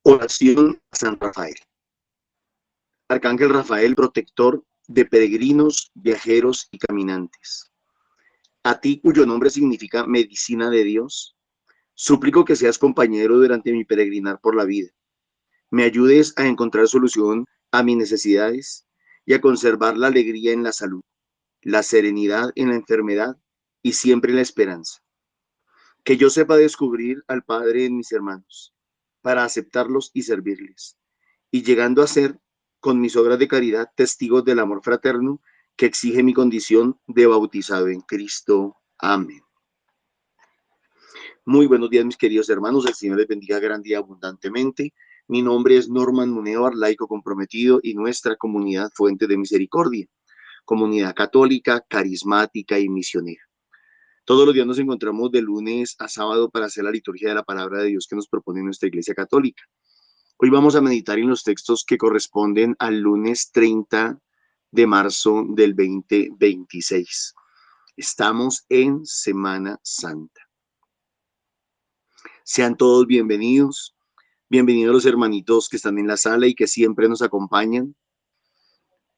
Oración a San Rafael. Arcángel Rafael, protector de peregrinos, viajeros y caminantes. A ti, cuyo nombre significa medicina de Dios, suplico que seas compañero durante mi peregrinar por la vida. Me ayudes a encontrar solución a mis necesidades y a conservar la alegría en la salud, la serenidad en la enfermedad y siempre la esperanza. Que yo sepa descubrir al Padre en mis hermanos, para aceptarlos y servirles, y llegando a ser, con mis obras de caridad, testigos del amor fraterno que exige mi condición de bautizado en Cristo. Amén. Muy buenos días, mis queridos hermanos. El Señor les bendiga grande y abundantemente. Mi nombre es Norman Munevar, laico comprometido, y nuestra comunidad Fuente de Misericordia, comunidad católica, carismática y misionera. Todos los días nos encontramos de lunes a sábado para hacer la liturgia de la palabra de Dios que nos propone nuestra Iglesia Católica. Hoy vamos a meditar en los textos que corresponden al lunes 30 de marzo del 2026. Estamos en Semana Santa. Sean todos bienvenidos. Bienvenidos los hermanitos que están en la sala y que siempre nos acompañan,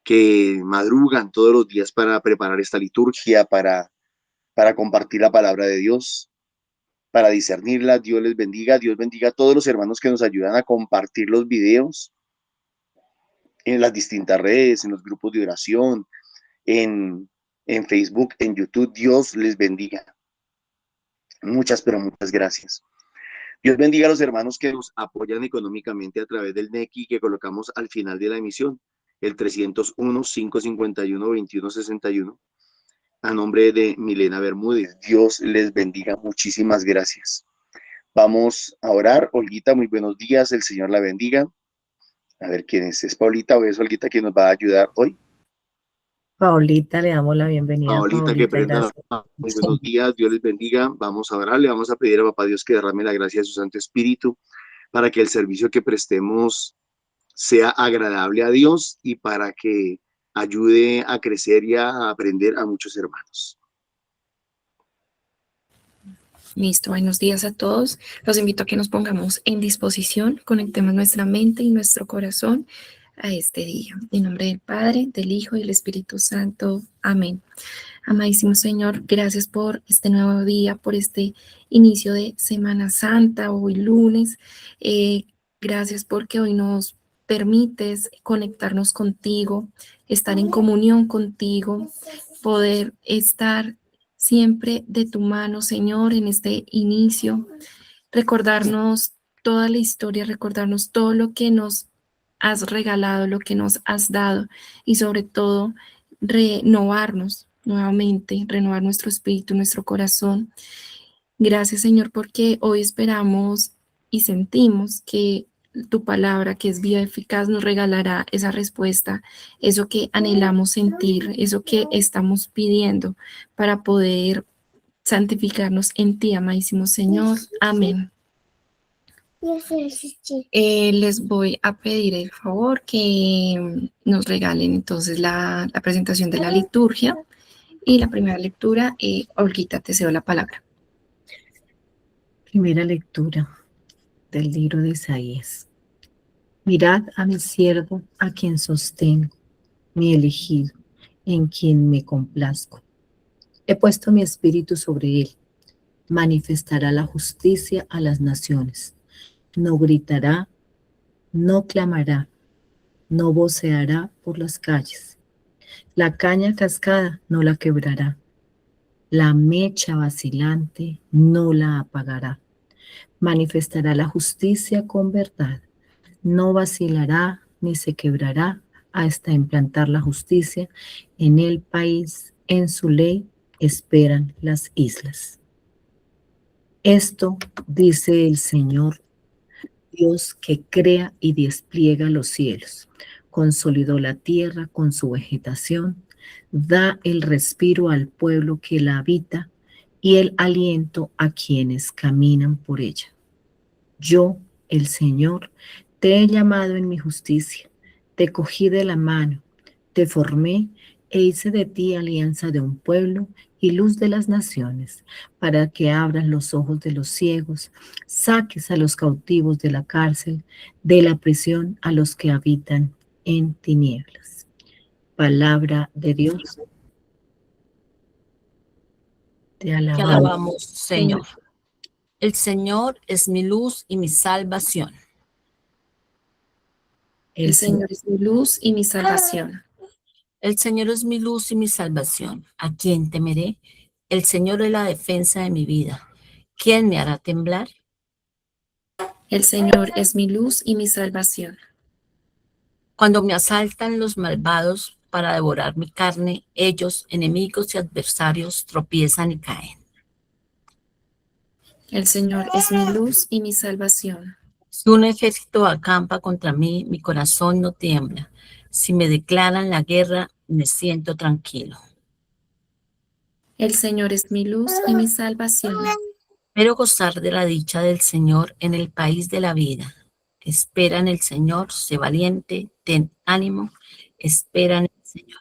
que madrugan todos los días para preparar esta liturgia, para compartir la palabra de Dios, para discernirla. Dios les bendiga. Dios bendiga a todos los hermanos que nos ayudan a compartir los videos en las distintas redes, en los grupos de oración, en Facebook, en YouTube. Dios les bendiga. Muchas, pero muchas gracias. Dios bendiga a los hermanos que nos apoyan económicamente a través del NECI que colocamos al final de la emisión, el 301-551-2161, a nombre de Milena Bermúdez. Dios les bendiga. Muchísimas gracias. Vamos a orar. Olguita, muy buenos días. El Señor la bendiga. A ver quién es. ¿Es Paulita o es Olguita quien nos va a ayudar hoy? Paulita, le damos la bienvenida. Paulita, que prenda. Muy buenos días, Dios les bendiga. Vamos a orar, le vamos a pedir a Papá Dios que derrame la gracia de su Santo Espíritu para que el servicio que prestemos sea agradable a Dios y para que ayude a crecer y a aprender a muchos hermanos. Listo, buenos días a todos. Los invito a que nos pongamos en disposición, conectemos nuestra mente y nuestro corazón a este día. En nombre del Padre, del Hijo y del Espíritu Santo. Amén. Amadísimo Señor, gracias por este nuevo día, por este inicio de Semana Santa, hoy lunes. Gracias porque hoy nos permites conectarnos contigo, estar en comunión contigo, poder estar siempre de tu mano, Señor, en este inicio, recordarnos toda la historia, recordarnos todo lo que nos has regalado, lo que nos has dado y sobre todo renovarnos nuevamente, renovar nuestro espíritu, nuestro corazón. Gracias, Señor, porque hoy esperamos y sentimos que tu palabra, que es viva y eficaz, nos regalará esa respuesta, eso que anhelamos sentir, eso que estamos pidiendo para poder santificarnos en ti, amadísimo Señor. Amén. Les voy a pedir el favor que nos regalen entonces la presentación de la liturgia y la primera lectura. Olguita, te cedo la palabra. Primera lectura del libro de Isaías. Mirad a mi siervo, a quien sostengo, mi elegido, en quien me complazco. He puesto mi espíritu sobre él. Manifestará la justicia a las naciones. No gritará, no clamará, no voceará por las calles. La caña cascada no la quebrará. La mecha vacilante no la apagará. Manifestará la justicia con verdad. No vacilará ni se quebrará hasta implantar la justicia en el país. En su ley esperan las islas. Esto dice el Señor, Dios que crea y despliega los cielos, consolidó la tierra con su vegetación, da el respiro al pueblo que la habita y el aliento a quienes caminan por ella. Yo, el Señor, te he llamado en mi justicia, te cogí de la mano, te formé e hice de ti alianza de un pueblo y luz de las naciones, para que abras los ojos de los ciegos, saques a los cautivos de la cárcel, de la prisión a los que habitan en tinieblas. Palabra de Dios. Te Te alabamos. alabamos, Señor. El Señor es mi luz y mi salvación. El Señor es mi luz y mi salvación. El Señor es mi luz y mi salvación. ¿A quién temeré? El Señor es la defensa de mi vida. ¿Quién me hará temblar? El Señor es mi luz y mi salvación. Cuando me asaltan los malvados para devorar mi carne, ellos, enemigos y adversarios, tropiezan y caen. El Señor es mi luz y mi salvación. Si un ejército acampa contra mí, mi corazón no tiembla. Si me declaran la guerra, me siento tranquilo. El Señor es mi luz y mi salvación. Espero gozar de la dicha del Señor en el país de la vida. Espera en el Señor, sé valiente, ten ánimo, espera en el Señor.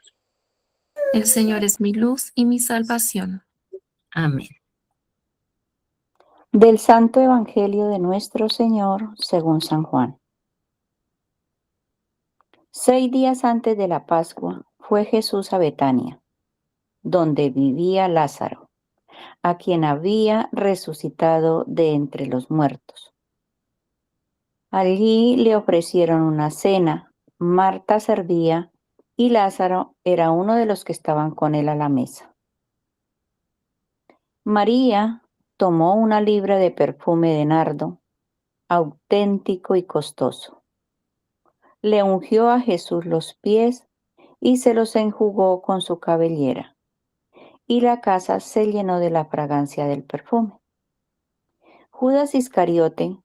El Señor es mi luz y mi salvación. Amén. Del Santo Evangelio de nuestro Señor según San Juan. 6 días antes de la Pascua fue Jesús a Betania, donde vivía Lázaro, a quien había resucitado de entre los muertos. Allí le ofrecieron una cena. Marta servía y Lázaro era uno de los que estaban con él a la mesa. María tomó una libra de perfume de nardo, auténtico y costoso. Le ungió a Jesús los pies y se los enjugó con su cabellera, y la casa se llenó de la fragancia del perfume. Judas Iscariote,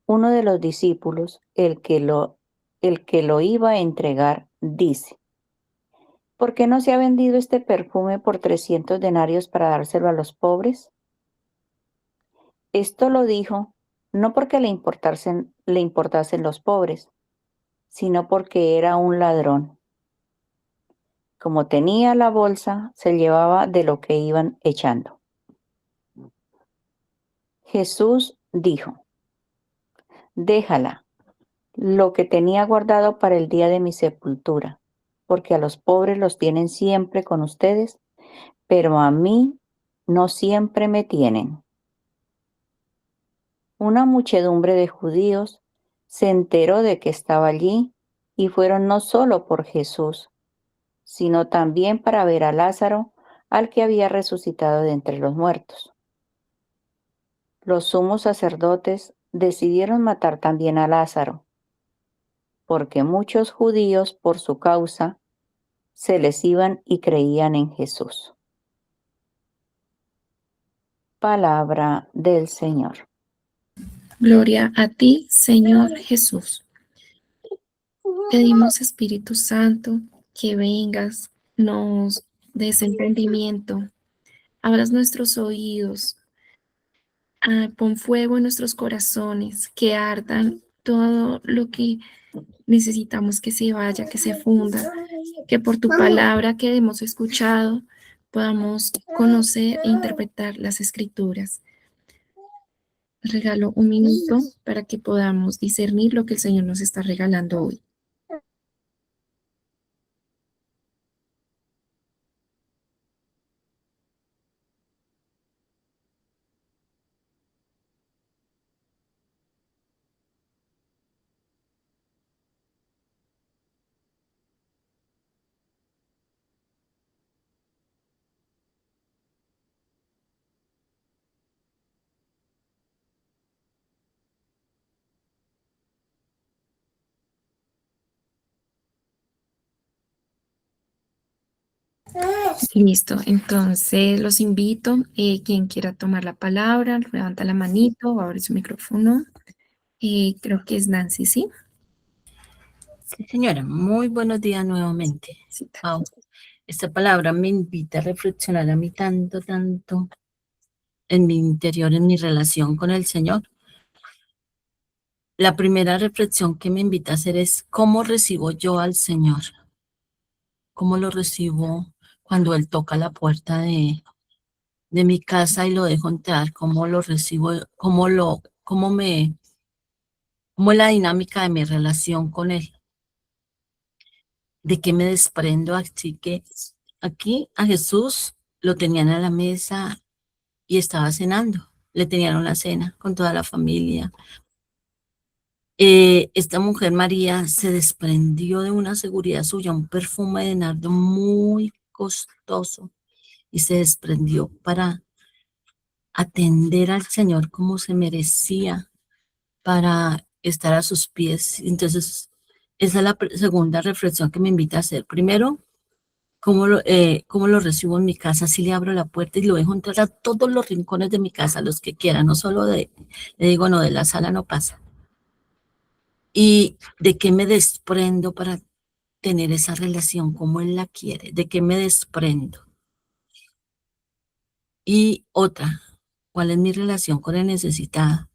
uno de los discípulos, el que lo iba a entregar, dice: ¿por qué no se ha vendido este perfume por 300 denarios para dárselo a los pobres? Esto lo dijo no porque le importasen los pobres, sino porque era un ladrón. Como tenía la bolsa, se llevaba de lo que iban echando. Jesús dijo: déjala, lo que tenía guardado para el día de mi sepultura, porque a los pobres los tienen siempre con ustedes, pero a mí no siempre me tienen. Una muchedumbre de judíos se enteró de que estaba allí y fueron no solo por Jesús, sino también para ver a Lázaro, al que había resucitado de entre los muertos. Los sumos sacerdotes decidieron matar también a Lázaro, porque muchos judíos por su causa se les iban y creían en Jesús. Palabra del Señor. Gloria a ti, Señor Jesús. Pedimos, Espíritu Santo, que vengas, nos des entendimiento, abras nuestros oídos, pon fuego en nuestros corazones, que ardan todo lo que necesitamos que se vaya, que se funda, que por tu palabra que hemos escuchado podamos conocer e interpretar las Escrituras. Regalo un minuto para que podamos discernir lo que el Señor nos está regalando hoy. Listo, entonces los invito, quien quiera tomar la palabra, levanta la manito o abre su micrófono. Creo que es Nancy, ¿sí? Sí, señora, muy buenos días nuevamente. Sí. Wow. Esta palabra me invita a reflexionar a mí tanto en mi interior, en mi relación con el Señor. La primera reflexión que me invita a hacer es: ¿cómo recibo yo al Señor? ¿Cómo lo recibo cuando Él toca la puerta de de mi casa y lo dejo entrar, cómo lo recibo, cómo es la dinámica de mi relación con él, de qué me desprendo. Así que aquí a Jesús lo tenían a la mesa y estaba cenando, le tenían una cena con toda la familia. Esta mujer María se desprendió de una seguridad suya, un perfume de nardo muy costoso, y se desprendió para atender al Señor como se merecía, para estar a sus pies. Entonces, esa es la segunda reflexión que me invita a hacer. Primero, cómo lo recibo en mi casa, si le abro la puerta y lo dejo entrar a todos los rincones de mi casa, los que quieran, no solo le digo, no, de la sala no pasa. Y de qué me desprendo para tener esa relación como él la quiere, de qué me desprendo. Y otra, ¿cuál es mi relación con el necesitado?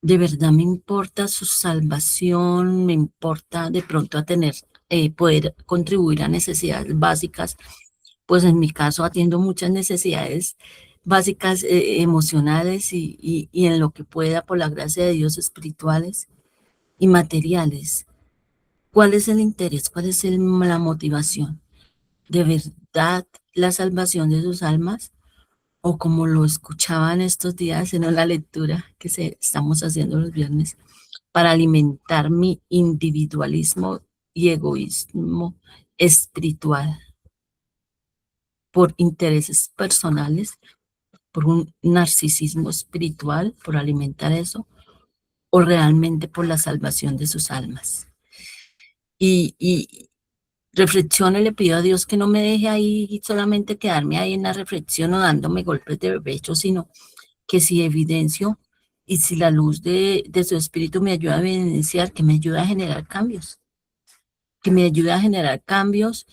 ¿De verdad me importa su salvación? ¿Me importa de pronto a tener, poder contribuir a necesidades básicas? Pues en mi caso atiendo muchas necesidades básicas, emocionales y en lo que pueda, por la gracia de Dios, espirituales y materiales. ¿Cuál es el interés? ¿Cuál es la motivación? ¿De verdad la salvación de sus almas? O como lo escuchaban estos días en la lectura que estamos haciendo los viernes, para alimentar mi individualismo y egoísmo espiritual por intereses personales, por un narcisismo espiritual, por alimentar eso, o realmente por la salvación de sus almas. Y reflexiono y le pido a Dios que no me deje ahí solamente quedarme ahí en la reflexión o dándome golpes de pecho, sino que si evidencio y si la luz de su espíritu me ayuda a evidenciar, que me ayuda a generar cambios, que me ayuda a generar cambios,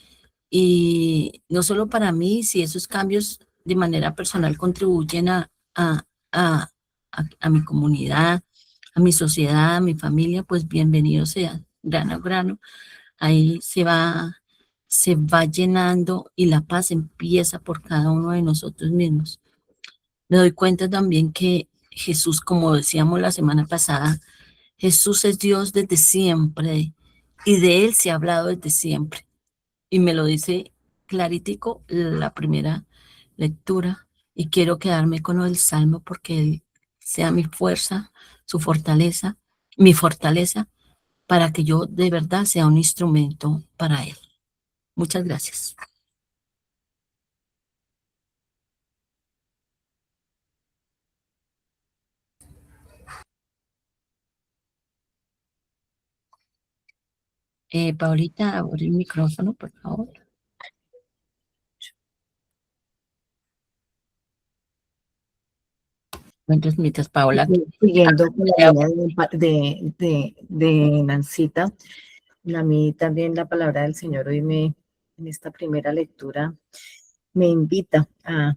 y no solo para mí, si esos cambios de manera personal contribuyen a, a mi comunidad, a mi sociedad, a mi familia, pues bienvenido sea, grano a grano, ahí se va llenando y la paz empieza por cada uno de nosotros mismos. Me doy cuenta también que Jesús, como decíamos la semana pasada, Jesús es Dios desde siempre y de Él se ha hablado desde siempre. Y me lo dice claritico la primera lectura, y quiero quedarme con lo del Salmo porque Él sea mi fuerza, su fortaleza, mi fortaleza, para que yo de verdad sea un instrumento para Él. Muchas gracias. Paulita, abre el micrófono, por favor. Entonces, mientras Paola... Siguiendo con la línea de Nancita, a mí también la palabra del Señor hoy en esta primera lectura me invita a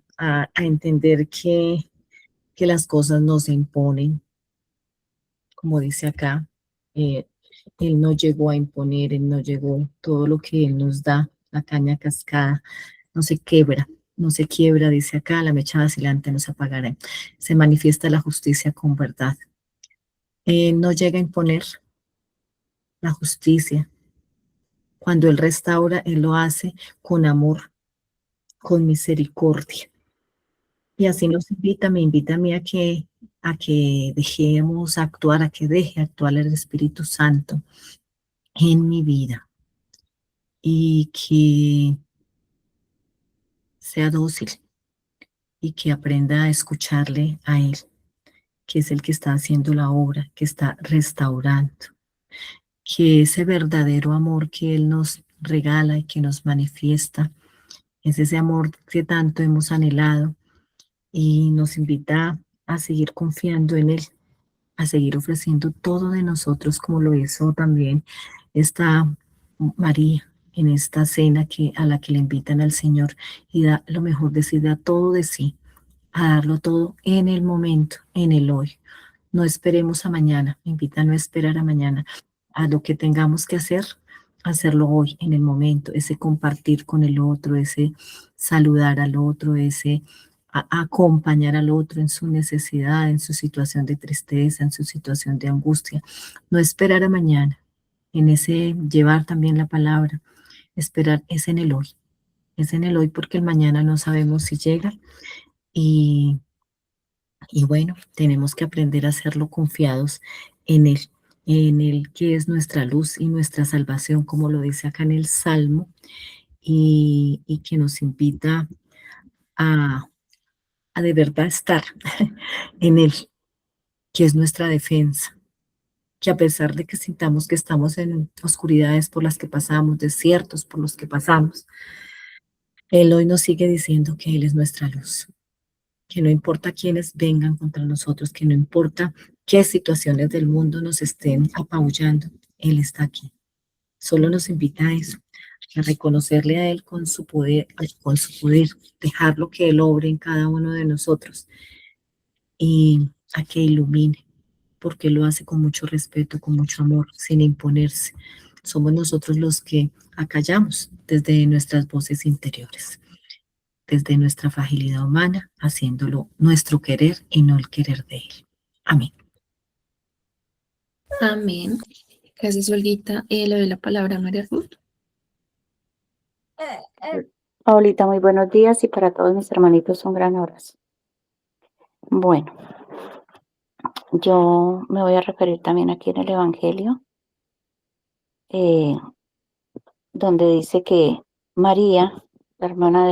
entender que las cosas no se imponen, como dice acá. Él no llegó a imponer, Él no llegó, todo lo que Él nos da, la caña cascada, no se quiebra, no se quiebra, dice acá, la mecha vacilante no se apagará. Se manifiesta la justicia con verdad. No llega a imponer la justicia. Cuando Él restaura, Él lo hace con amor, con misericordia. Y así nos invita, me invita a mí a que dejemos actuar, a que deje actuar el Espíritu Santo en mi vida y que sea dócil y que aprenda a escucharle a Él, que es el que está haciendo la obra, que está restaurando, que ese verdadero amor que Él nos regala y que nos manifiesta es ese amor que tanto hemos anhelado y nos invita a seguir confiando en Él, a seguir ofreciendo todo de nosotros como lo hizo también esta María en esta cena a la que le invitan al Señor y da lo mejor de sí, da todo de sí, a darlo todo en el momento, en el hoy. No esperemos a mañana, me invita a no esperar a mañana, a lo que tengamos que hacer, hacerlo hoy, en el momento, ese compartir con el otro, ese saludar al otro, ese a acompañar al otro en su necesidad, en su situación de tristeza, en su situación de angustia. No esperar a mañana, en ese llevar también la palabra, esperar es en el hoy. Es en el hoy porque el mañana no sabemos si llega y, y bueno, tenemos que aprender a hacerlo confiados en Él que es nuestra luz y nuestra salvación, como lo dice acá en el Salmo, y que nos invita a, a de verdad estar en Él, que es nuestra defensa, que a pesar de que sintamos que estamos en oscuridades por las que pasamos, desiertos por los que pasamos, Él hoy nos sigue diciendo que Él es nuestra luz, que no importa quiénes vengan contra nosotros, que no importa qué situaciones del mundo nos estén apabullando, Él está aquí. Solo nos invita a eso, a reconocerle a Él con su poder, dejarlo que Él obre en cada uno de nosotros y a que ilumine, porque lo hace con mucho respeto, con mucho amor, sin imponerse. Somos nosotros los que acallamos desde nuestras voces interiores, desde nuestra fragilidad humana, haciéndolo nuestro querer y no el querer de Él. Amén. Amén. Gracias, Olguita. Le doy la palabra a María Ruth. Paulita, muy buenos días y para todos mis hermanitos un gran abrazo. Bueno, yo me voy a referir también aquí en el Evangelio, donde dice que María, la hermana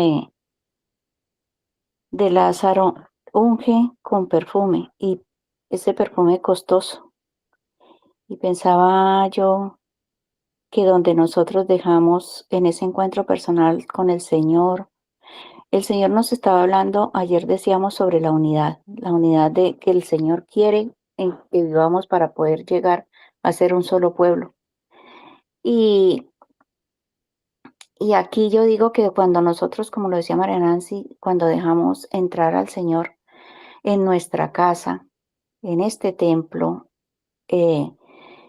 de Lázaro, unge con perfume y ese perfume costoso. Y pensaba yo que donde nosotros dejamos en ese encuentro personal con el Señor nos estaba hablando, ayer decíamos sobre la unidad de que el Señor quiere en que vivamos para poder llegar a ser un solo pueblo. Y, y aquí yo digo que cuando nosotros, como lo decía María Nancy, cuando dejamos entrar al Señor en nuestra casa, en este templo, eh,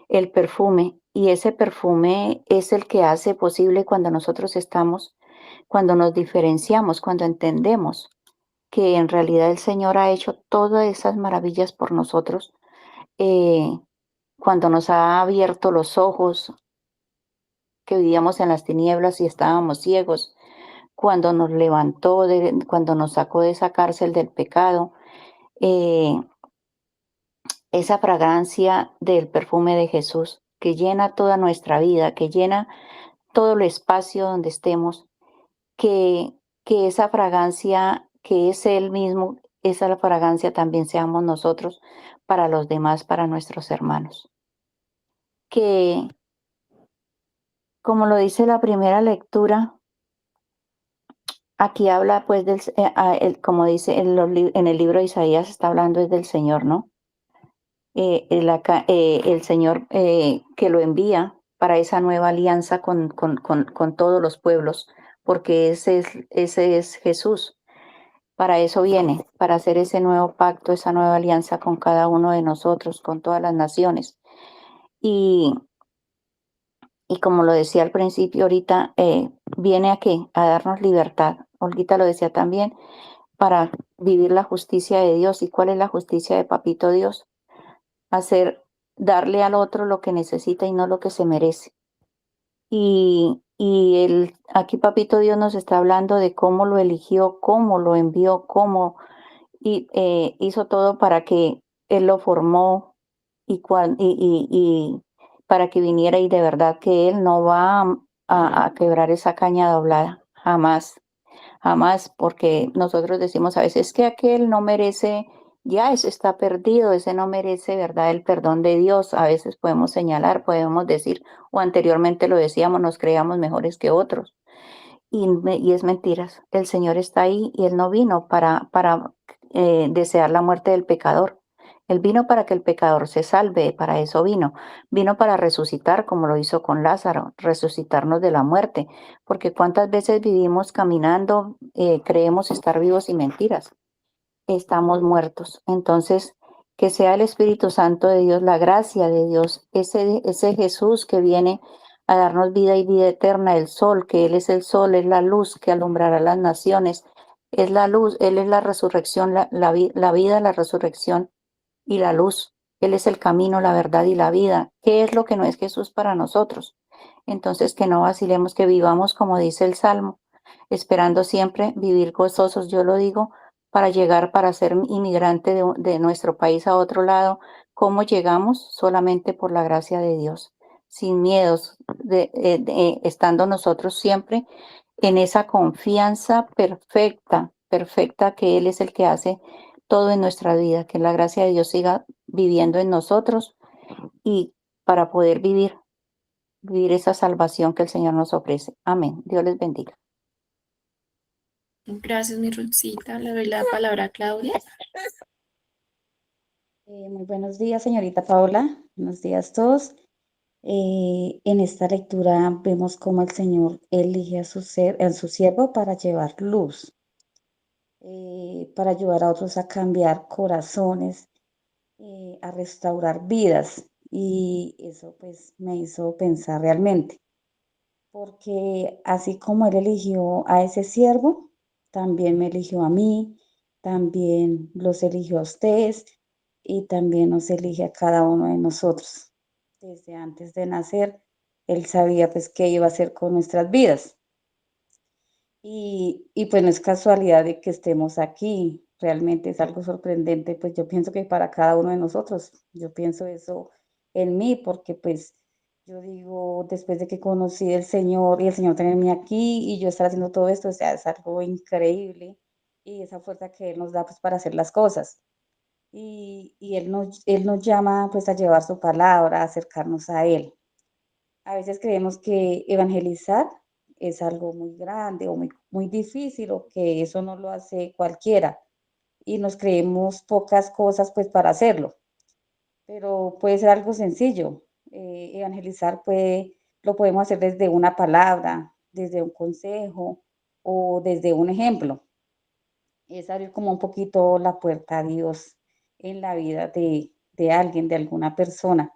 el perfume, y ese perfume es el que hace posible cuando nosotros estamos, cuando nos diferenciamos, cuando entendemos que en realidad el Señor ha hecho todas esas maravillas por nosotros, eh, cuando nos ha abierto los ojos, que vivíamos en las tinieblas y estábamos ciegos, cuando nos levantó, cuando nos sacó de esa cárcel del pecado, eh, esa fragancia del perfume de Jesús que llena toda nuestra vida, que llena todo el espacio donde estemos, que, que esa fragancia que es Él mismo, esa fragancia también seamos nosotros para los demás, para nuestros hermanos. Que, como lo dice la primera lectura, aquí habla pues como dice en el libro de Isaías, está hablando es del Señor, ¿no? El Señor que lo envía para esa nueva alianza con todos los pueblos, porque ese es Jesús. Para eso viene, para hacer ese nuevo pacto, esa nueva alianza con cada uno de nosotros, con todas las naciones. Y, y como lo decía al principio, ahorita viene aquí a darnos libertad. Olguita lo decía también, para vivir la justicia de Dios. ¿Y cuál es la justicia de Papito Dios? Darle al otro lo que necesita y no lo que se merece. Aquí Papito Dios nos está hablando de cómo lo eligió, cómo lo envió, cómo hizo todo para que Él lo formó y para que viniera y de verdad que Él no va a quebrar esa caña doblada, jamás. Jamás, porque nosotros decimos a veces que aquel no merece, ya ese está perdido, ese no merece, ¿verdad?, el perdón de Dios. A veces podemos señalar, podemos decir, o anteriormente lo decíamos, nos creíamos mejores que otros. Y es mentiras. El Señor está ahí y Él no vino para desear la muerte del pecador. Él vino para que el pecador se salve, para eso vino. Vino para resucitar, como lo hizo con Lázaro, resucitarnos de la muerte. Porque cuántas veces vivimos caminando, creemos estar vivos y mentiras. Estamos muertos. Entonces, que sea el Espíritu Santo de Dios, la gracia de Dios, ese Jesús que viene a darnos vida y vida eterna, el sol, que Él es el sol, es la luz que alumbrará las naciones, Es la luz, Él es la resurrección, la vida, la resurrección y la luz. Él es el camino, la verdad y la vida. ¿Qué es lo que no es Jesús para nosotros? Entonces, que no vacilemos, que vivamos como dice el Salmo, esperando siempre vivir gozosos, yo lo digo, para llegar, para ser inmigrante de nuestro país a otro lado. ¿Cómo llegamos? Solamente por la gracia de Dios, sin miedos, estando nosotros siempre en esa confianza perfecta, perfecta, que Él es el que hace todo en nuestra vida, que la gracia de Dios siga viviendo en nosotros y para poder vivir esa salvación que el Señor nos ofrece. Amén. Dios les bendiga. Gracias, mi Ruthcita. Le doy la palabra a Claudia. Muy buenos días, señorita Paola. Buenos días a todos. En esta lectura vemos cómo el Señor elige a su siervo para llevar luz, para ayudar a otros a cambiar corazones, a restaurar vidas. Y eso pues me hizo pensar realmente, porque así como Él eligió a ese siervo, también me eligió a mí, también los eligió a ustedes y también nos elige a cada uno de nosotros. Desde antes de nacer, Él sabía pues qué iba a hacer con nuestras vidas. Y pues no es casualidad de que estemos aquí, realmente es algo sorprendente, pues yo pienso que para cada uno de nosotros, yo pienso eso en mí, porque pues yo digo, después de que conocí al Señor y el Señor tenerme aquí y yo estar haciendo todo esto, o sea, es algo increíble y esa fuerza que Él nos da pues para hacer las cosas. Y Él nos llama pues a llevar su palabra, a acercarnos a Él. A veces creemos que evangelizar es algo muy grande o muy difícil o que eso no lo hace cualquiera y nos creemos pocas cosas pues para hacerlo, pero puede ser algo sencillo. Evangelizar lo podemos hacer desde una palabra, desde un consejo o desde un ejemplo. Es abrir como un poquito la puerta a Dios en la vida de alguien, de alguna persona.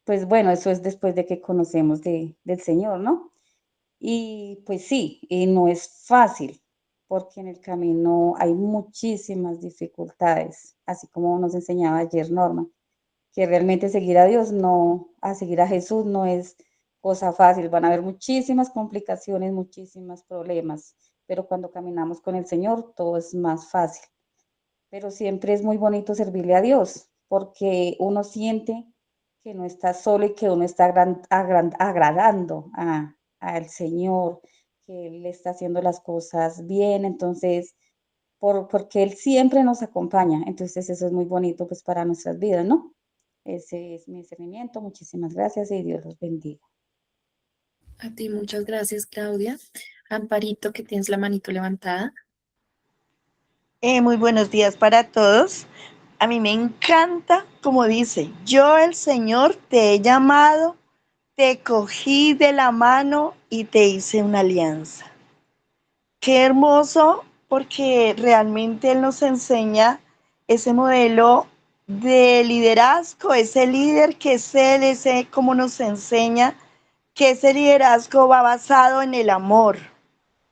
Pues bueno, eso es después de que conocemos del Señor, ¿no? Y pues sí, y no es fácil, porque en el camino hay muchísimas dificultades, así como nos enseñaba ayer Norma, que realmente seguir a Dios, no, a seguir a Jesús no es cosa fácil, van a haber muchísimas complicaciones, muchísimos problemas, pero cuando caminamos con el Señor todo es más fácil. Pero siempre es muy bonito servirle a Dios, porque uno siente que no está solo y que uno está agradando al Señor, que Él está haciendo las cosas bien, entonces, porque Él siempre nos acompaña, entonces eso es muy bonito pues para nuestras vidas, ¿no? Ese es mi discernimiento, muchísimas gracias y Dios los bendiga. A ti, muchas gracias, Claudia. Amparito, que tienes la manito levantada. Muy buenos días para todos. A mí me encanta, como dice, yo el Señor te he llamado, te cogí de la mano y te hice una alianza. Qué hermoso, porque realmente Él nos enseña ese modelo de liderazgo, ese líder que es Él, ese como nos enseña que ese liderazgo va basado en el amor,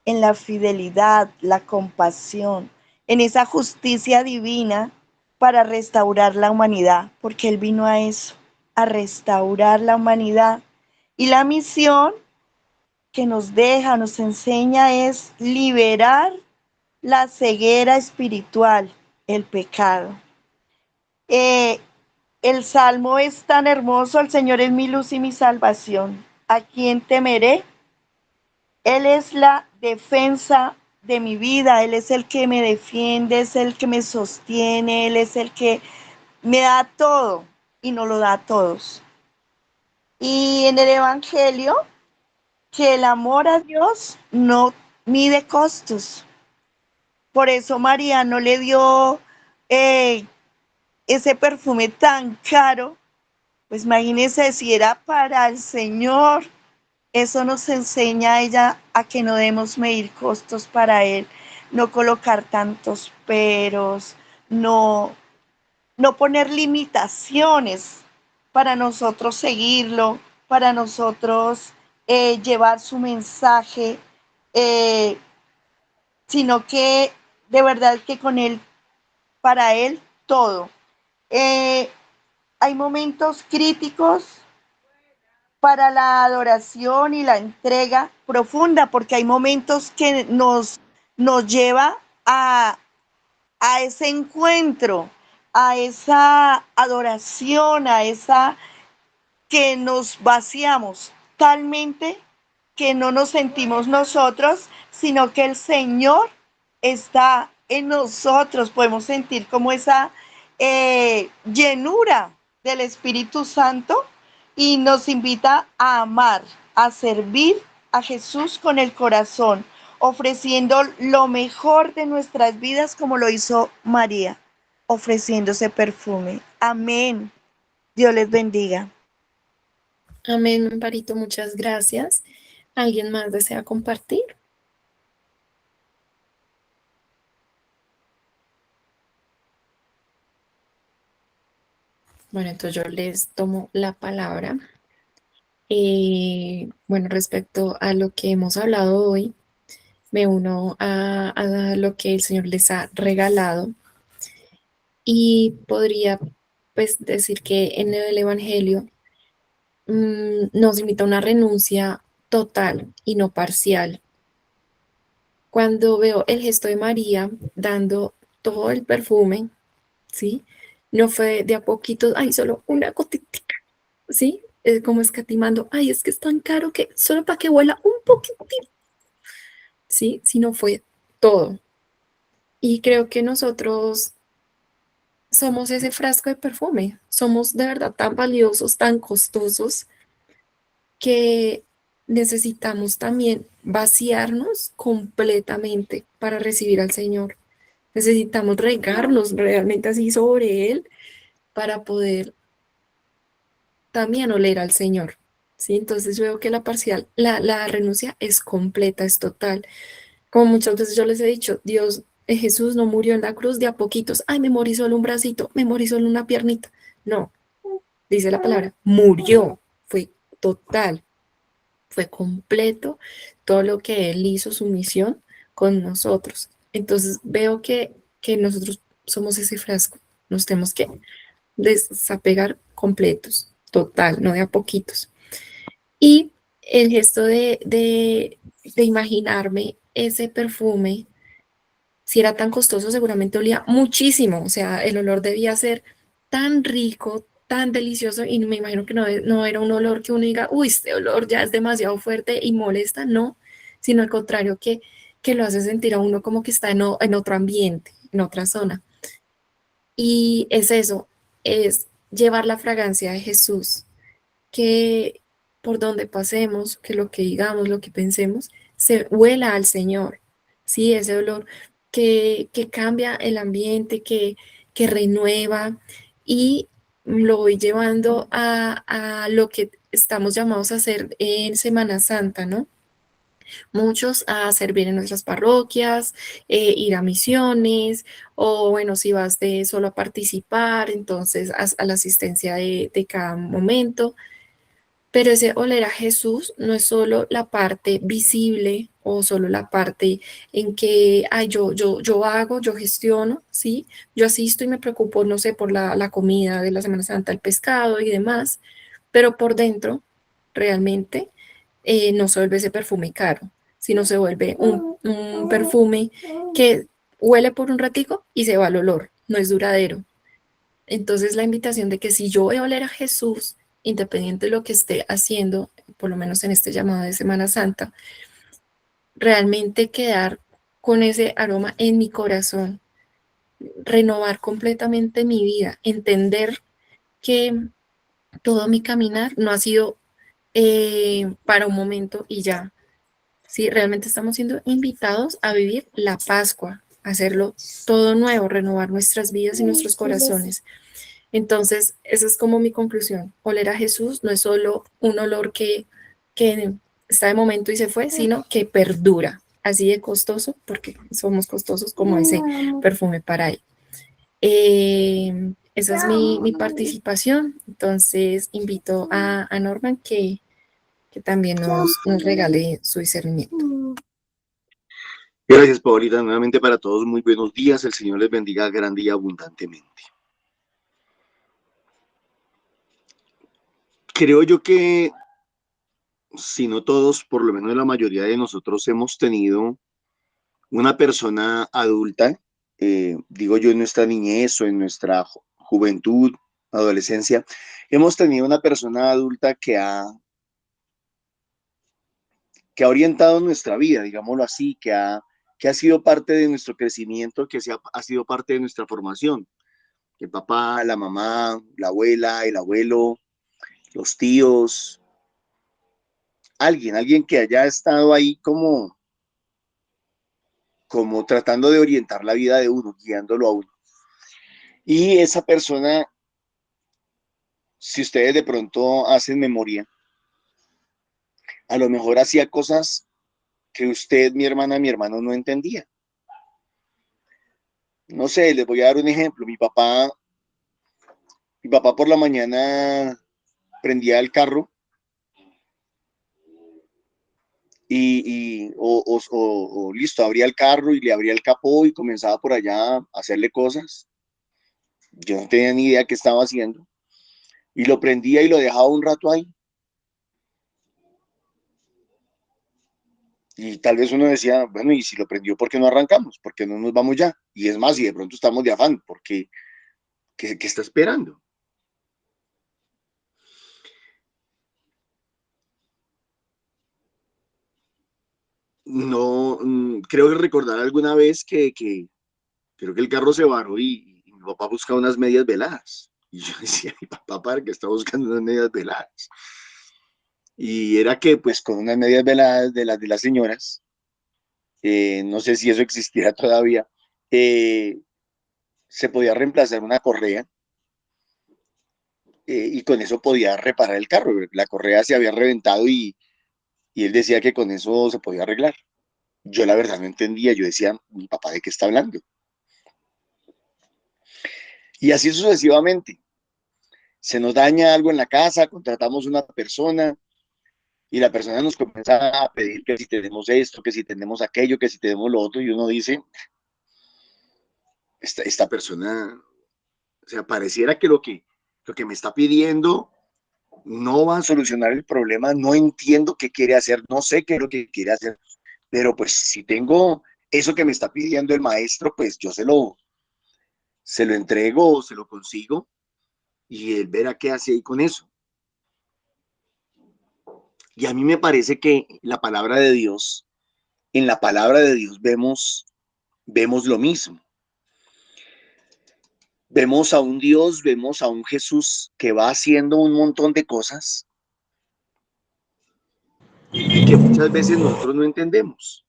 en la fidelidad, la compasión, en esa justicia divina para restaurar la humanidad, porque Él vino a eso, a restaurar la humanidad. Y la misión que nos deja, nos enseña es liberar la ceguera espiritual, el pecado. Eh, el salmo es tan hermoso, el Señor es mi luz y mi salvación. ¿A quién temeré? Él es la defensa de mi vida, Él es el que me defiende, es el que me sostiene, Él es el que me da todo y nos lo da a todos. Y en el Evangelio, que el amor a Dios no mide costos. Por eso María no le dio ese perfume tan caro. Pues imagínense si era para el Señor. Eso nos enseña a ella a que no debemos medir costos para Él, no colocar tantos peros, no poner limitaciones para nosotros seguirlo, para nosotros llevar su mensaje, eh, sino que de verdad que con Él, para Él, todo. Eh, Hay momentos críticos para la adoración y la entrega profunda, porque hay momentos que nos lleva a ese encuentro, a esa adoración, a esa que nos vaciamos talmente que no nos sentimos nosotros, sino que el Señor está en nosotros. Podemos sentir como esa llenura del Espíritu Santo y nos invita a amar, a servir a Jesús con el corazón, ofreciendo lo mejor de nuestras vidas como lo hizo María, ofreciendo ese perfume. Amén. Dios les bendiga. Amén, Amparito, muchas gracias. ¿Alguien más desea compartir? Bueno, entonces yo les tomo la palabra. Bueno, respecto a lo que hemos hablado hoy, me uno a lo que el Señor les ha regalado y podría pues decir que en el Evangelio nos invita a una renuncia total y no parcial. Cuando veo el gesto de María dando todo el perfume, ¿sí? No fue de a poquitos, ay, solo una gotita, ¿sí? Como escatimando, ay, es que es tan caro que solo para que huela un poquitito, ¿sí? Sino fue todo. Y creo que nosotros somos ese frasco de perfume, somos de verdad tan valiosos, tan costosos, que necesitamos también vaciarnos completamente para recibir al Señor. Necesitamos regarnos realmente así sobre Él para poder también oler al Señor. ¿Sí? Entonces yo veo que la renuncia es completa, es total. Como muchas veces yo les he dicho, Dios, Jesús no murió en la cruz de a poquitos. Ay, me morí solo un bracito, me morí solo una piernita. No, dice la palabra, murió, fue total, fue completo todo lo que Él hizo, su misión con nosotros. Entonces veo que nosotros somos ese frasco, nos tenemos que desapegar completos, total, no de a poquitos. Y el gesto de imaginarme ese perfume, si era tan costoso, seguramente olía muchísimo, o sea, el olor debía ser tan rico, tan delicioso, y me imagino que no era un olor que uno diga, uy, este olor ya es demasiado fuerte y molesta, no, sino al contrario, que lo hace sentir a uno como que está en otro ambiente, en otra zona. Y es eso, es llevar la fragancia de Jesús, que por donde pasemos, que lo que digamos, lo que pensemos, se huela al Señor, ¿sí? Ese olor que cambia el ambiente, que renueva y lo voy llevando a lo que estamos llamados a hacer en Semana Santa, ¿no? Muchos a servir en nuestras parroquias, ir a misiones, o bueno, si vas de solo a participar, entonces a la asistencia de cada momento. Pero ese oler a Jesús no es solo la parte visible o solo la parte en que ay, yo hago, yo gestiono, ¿sí? Yo asisto y me preocupo, no sé, por la comida de la Semana Santa, el pescado y demás, pero por dentro realmente no se vuelve ese perfume caro, sino se vuelve un perfume que huele por un ratico y se va el olor, no es duradero. Entonces la invitación de que si yo voy a oler a Jesús, independiente de lo que esté haciendo, por lo menos en este llamado de Semana Santa, realmente quedar con ese aroma en mi corazón, renovar completamente mi vida, entender que todo mi caminar no ha sido para un momento y ya. Sí, realmente estamos siendo invitados a vivir la Pascua, a hacerlo todo nuevo, renovar nuestras vidas y nuestros corazones. Entonces, esa es como mi conclusión. Oler a Jesús no es solo un olor que está de momento y se fue, sino que perdura, así de costoso, porque somos costosos como ese perfume para él. Esa es mi participación. Entonces, invito a Norman que también nos regale su discernimiento. Gracias, Paulita. Nuevamente para todos, muy buenos días. El Señor les bendiga grande y abundantemente. Creo yo que, si no todos, por lo menos la mayoría de nosotros hemos tenido una persona adulta, digo yo en nuestra niñez o en nuestra juventud, adolescencia, hemos tenido una persona adulta que ha orientado nuestra vida, digámoslo así, que ha sido parte de nuestro crecimiento, ha sido parte de nuestra formación. El papá, la mamá, la abuela, el abuelo, los tíos, alguien que haya estado ahí como tratando de orientar la vida de uno, guiándolo a uno. Y esa persona, si ustedes de pronto hacen memoria, a lo mejor hacía cosas que usted, mi hermana, mi hermano no entendía. No sé, les voy a dar un ejemplo. Mi papá por la mañana prendía el carro o listo, abría el carro y le abría el capó y comenzaba por allá a hacerle cosas. Yo no tenía ni idea qué estaba haciendo. Y lo prendía y lo dejaba un rato ahí. Y tal vez uno decía, bueno, y si lo prendió, ¿por qué no arrancamos? ¿Por qué no nos vamos ya? Y es más, si de pronto estamos de afán, porque ¿qué está esperando? No, creo que recordar alguna vez que creo que el carro se varó y mi papá buscaba unas medias veladas. Y yo decía, mi papá, ¿para qué está buscando unas medias veladas? Y era que, pues, con unas medias veladas de las señoras, no sé si eso existiera todavía, eh, se podía reemplazar una correa y con eso podía reparar el carro. La correa se había reventado y él decía que con eso se podía arreglar. Yo la verdad no entendía, yo decía, mi papá, ¿de qué está hablando? Y así sucesivamente. Se nos daña algo en la casa, contratamos una persona y la persona nos comienza a pedir que si tenemos esto, que si tenemos aquello, que si tenemos lo otro, y uno dice, esta persona, o sea, pareciera que lo que me está pidiendo no va a solucionar el problema, no entiendo qué quiere hacer, no sé qué es lo que quiere hacer, pero pues si tengo eso que me está pidiendo el maestro, pues yo se lo entrego o se lo consigo y él verá qué hace ahí con eso. Y a mí me parece que la palabra de Dios, en la palabra de Dios vemos lo mismo. Vemos a un Dios, vemos a un Jesús que va haciendo un montón de cosas que muchas veces nosotros no entendemos.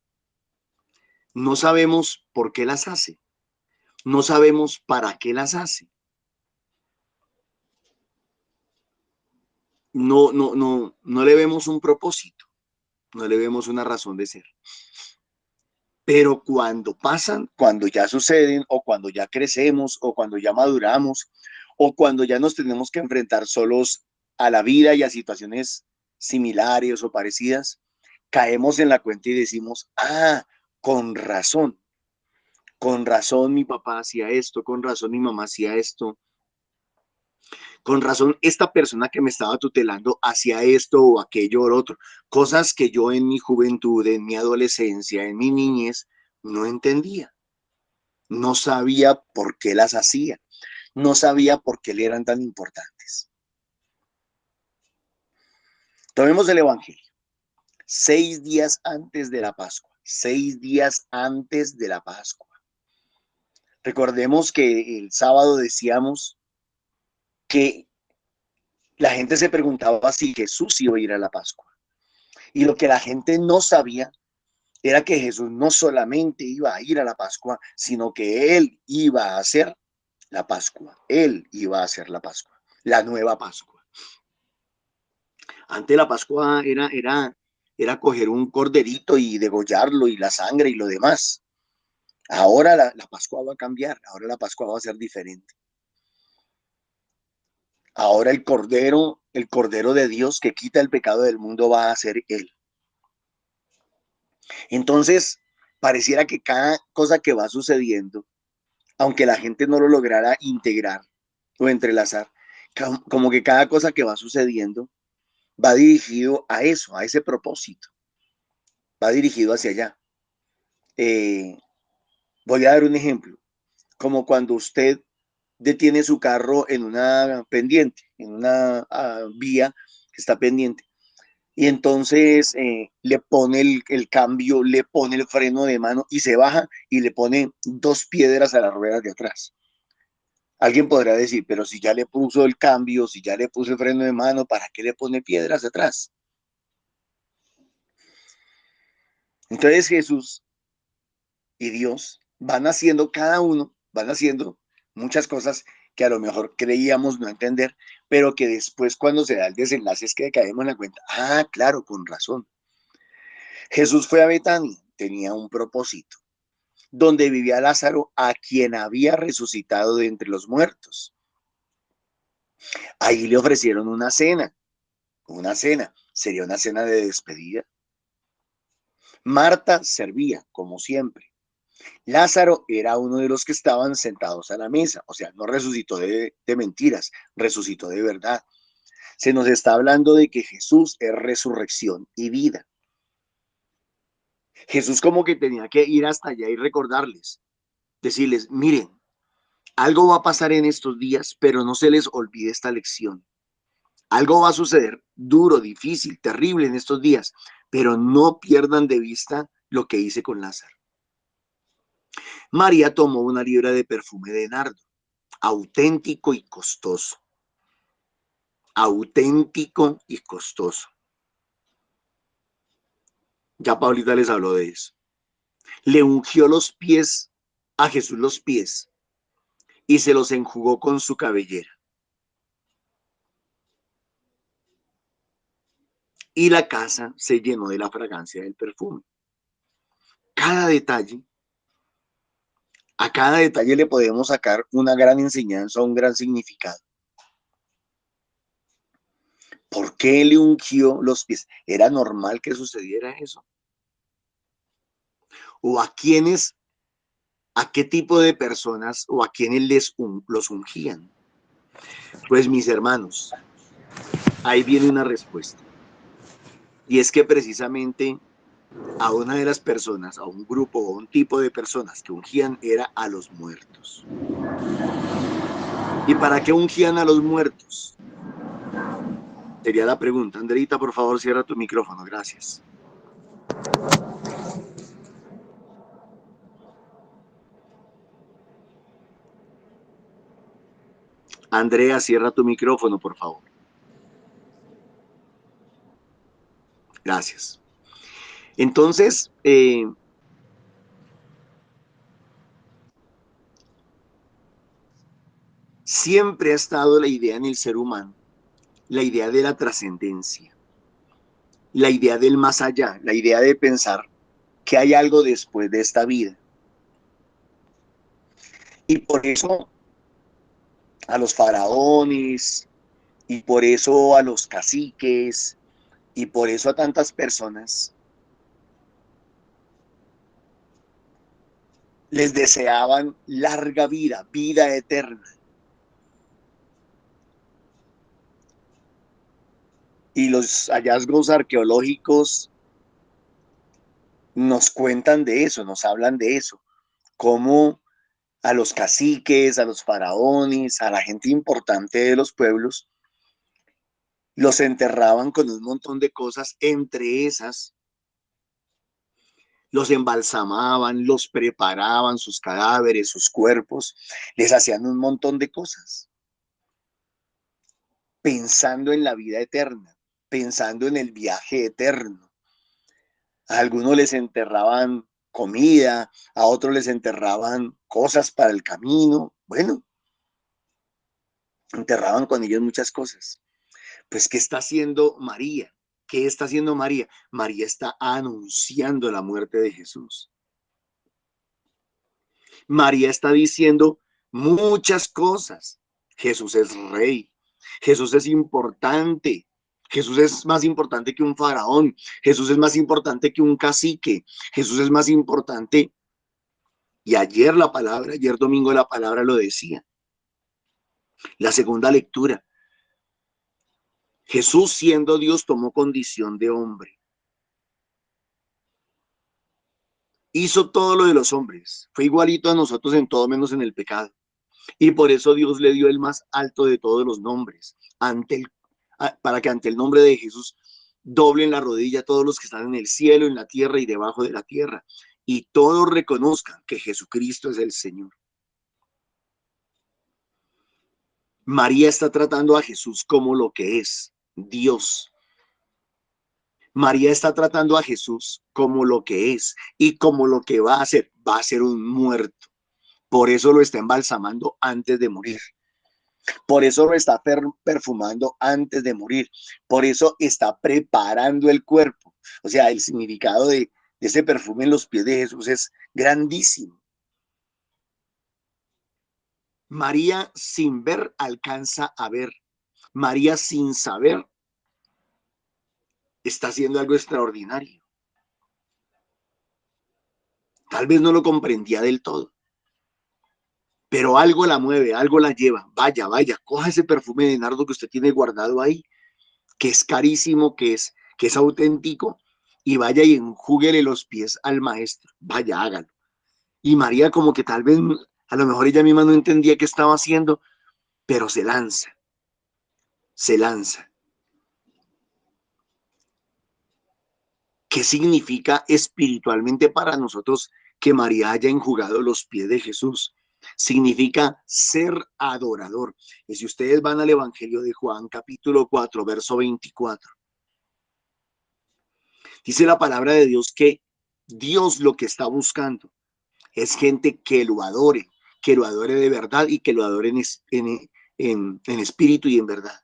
No sabemos por qué las hace. No sabemos para qué las hace. No le vemos un propósito, no le vemos una razón de ser. Pero cuando pasan, cuando ya suceden, o cuando ya crecemos, o cuando ya maduramos, o cuando ya nos tenemos que enfrentar solos a la vida y a situaciones similares o parecidas, caemos en la cuenta y decimos, con razón mi papá hacía esto, con razón mi mamá hacía esto, con razón esta persona que me estaba tutelando hacía esto o aquello o otro, cosas que yo en mi juventud, en mi adolescencia, en mi niñez, no entendía. No sabía por qué las hacía, no sabía por qué le eran tan importantes. Tomemos el Evangelio. 6 días antes de la Pascua, 6 días antes de la Pascua. Recordemos que el sábado decíamos que la gente se preguntaba si Jesús iba a ir a la Pascua. Y lo que la gente no sabía era que Jesús no solamente iba a ir a la Pascua, sino que Él iba a hacer la Pascua. Él iba a hacer la Pascua, la nueva Pascua. Antes la Pascua era coger un corderito y degollarlo y la sangre y lo demás. Ahora la Pascua va a cambiar, ahora la Pascua va a ser diferente. Ahora el Cordero de Dios que quita el pecado del mundo va a ser Él. Entonces, pareciera que cada cosa que va sucediendo, aunque la gente no lo lograra integrar o entrelazar, como que cada cosa que va sucediendo va dirigido a eso, a ese propósito, va dirigido hacia allá. Voy a dar un ejemplo, como cuando usted detiene su carro en una pendiente, en una vía que está pendiente, y entonces le pone el cambio, le pone el freno de mano y se baja y le pone 2 piedras a las ruedas de atrás. Alguien podrá decir, pero si ya le puso el cambio, si ya le puso el freno de mano, ¿para qué le pone piedras atrás? Entonces Jesús y Dios van haciendo cada uno, van haciendo muchas cosas que a lo mejor creíamos no entender, pero que después cuando se da el desenlace es que caemos en la cuenta. Ah, claro, con razón. Jesús fue a Betania, tenía un propósito, donde vivía Lázaro, a quien había resucitado de entre los muertos. Ahí le ofrecieron una cena, sería una cena de despedida. Marta servía, como siempre. Lázaro era uno de los que estaban sentados a la mesa, o sea, no resucitó de mentiras, resucitó de verdad. Se nos está hablando de que Jesús es resurrección y vida. Jesús como que tenía que ir hasta allá y recordarles, decirles, miren, algo va a pasar en estos días, pero no se les olvide esta lección. Algo va a suceder duro, difícil, terrible en estos días, pero no pierdan de vista lo que hice con Lázaro. María tomó una libra de perfume de nardo, auténtico y costoso. Auténtico y costoso. Ya Paulita les habló de eso. Le ungió los pies, a Jesús los pies, y se los enjugó con su cabellera. Y la casa se llenó de la fragancia del perfume. Cada detalle, a cada detalle le podemos sacar una gran enseñanza, un gran significado. ¿Por qué le ungió los pies? ¿Era normal que sucediera eso? ¿O a quiénes, a qué tipo de personas o a quiénes los ungían? Pues mis hermanos, ahí viene una respuesta. Y es que precisamente a una de las personas, a un grupo o un tipo de personas que ungían era a los muertos. ¿Y para qué ungían a los muertos? Sería la pregunta. Andreita, por favor, cierra tu micrófono. Gracias. Andrea, cierra tu micrófono, por favor. Gracias. Entonces, siempre ha estado la idea en el ser humano, la idea de la trascendencia, la idea del más allá, la idea de pensar que hay algo después de esta vida. Y por eso a los faraones, y por eso a los caciques, y por eso a tantas personas les deseaban larga vida, vida eterna. Y los hallazgos arqueológicos nos cuentan de eso, nos hablan de eso, cómo a los caciques, a los faraones, a la gente importante de los pueblos, los enterraban con un montón de cosas, entre esas los embalsamaban, los preparaban, sus cadáveres, sus cuerpos, les hacían un montón de cosas, pensando en la vida eterna, pensando en el viaje eterno. A algunos les enterraban comida, a otros les enterraban cosas para el camino, bueno, enterraban con ellos muchas cosas. Pues, ¿qué está haciendo María? ¿Qué está haciendo María? María está anunciando la muerte de Jesús. María está diciendo muchas cosas. Jesús es rey. Jesús es importante. Jesús es más importante que un faraón. Jesús es más importante que un cacique. Jesús es más importante. Y ayer domingo la palabra lo decía. La segunda lectura. Jesús, siendo Dios, tomó condición de hombre. Hizo todo lo de los hombres. Fue igualito a nosotros en todo menos en el pecado. Y por eso Dios le dio el más alto de todos los nombres, para que ante el nombre de Jesús doblen la rodilla todos los que están en el cielo, en la tierra y debajo de la tierra, y todos reconozcan que Jesucristo es el Señor. María está tratando a Jesús como lo que es, Dios. María está tratando a Jesús como lo que es y como lo que va a ser un muerto. Por eso lo está embalsamando antes de morir. Por eso lo está perfumando antes de morir. Por eso está preparando el cuerpo. O sea, el significado de ese perfume en los pies de Jesús es grandísimo. María sin ver alcanza a ver. María sin saber está haciendo algo extraordinario. Tal vez no lo comprendía del todo, pero algo la mueve, algo la lleva. Vaya, coja ese perfume de nardo que usted tiene guardado ahí, que es carísimo, que es auténtico, y vaya y enjúguele los pies al maestro. Vaya, hágalo. Y María, como que tal vez, a lo mejor ella misma no entendía qué estaba haciendo, pero se lanza. Se lanza. ¿Qué significa espiritualmente para nosotros que María haya enjugado los pies de Jesús? Significa ser adorador. Y si ustedes van al Evangelio de Juan, capítulo 4, verso 24, dice la palabra de Dios que Dios lo que está buscando es gente que lo adore de verdad y que lo adore en espíritu y en verdad.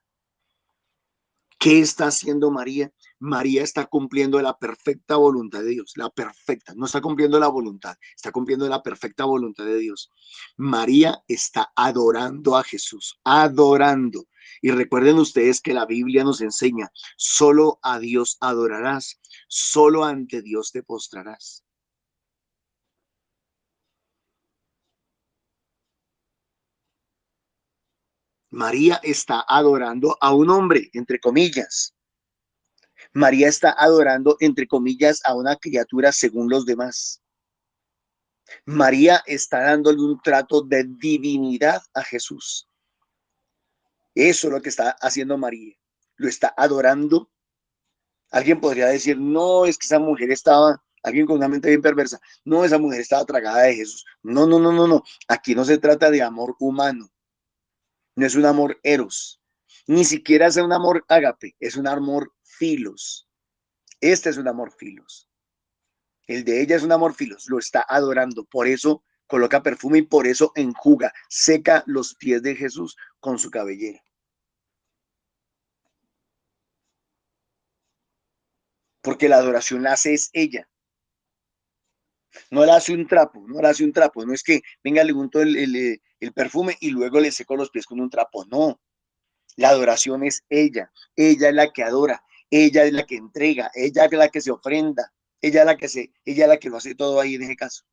¿Qué está haciendo María? María está cumpliendo la perfecta voluntad de Dios, la perfecta, no está cumpliendo la voluntad, está cumpliendo la perfecta voluntad de Dios. María está adorando a Jesús, adorando. Y recuerden ustedes que la Biblia nos enseña, solo a Dios adorarás, solo ante Dios te postrarás. María está adorando a un hombre, entre comillas. María está adorando, entre comillas, a una criatura según los demás. María está dándole un trato de divinidad a Jesús. Eso es lo que está haciendo María. Lo está adorando. Alguien podría decir, no, es que esa mujer estaba, alguien con una mente bien perversa, no, esa mujer estaba tragada de Jesús. No, no, no, no, no. Aquí no se trata de amor humano. No es un amor eros. Ni siquiera es un amor ágape, es un amor filos. Este es un amor filos. El de ella es un amor filos, lo está adorando. Por eso coloca perfume y por eso enjuga, seca los pies de Jesús con su cabellera. Porque la adoración la hace es ella. No la hace un trapo, no la hace un trapo. No es que venga, le unto el perfume y luego le seco los pies con un trapo. No, la adoración es ella. Ella es la que adora, ella es la que entrega, ella es la que se ofrenda, ella es la que lo hace todo ahí en ese caso.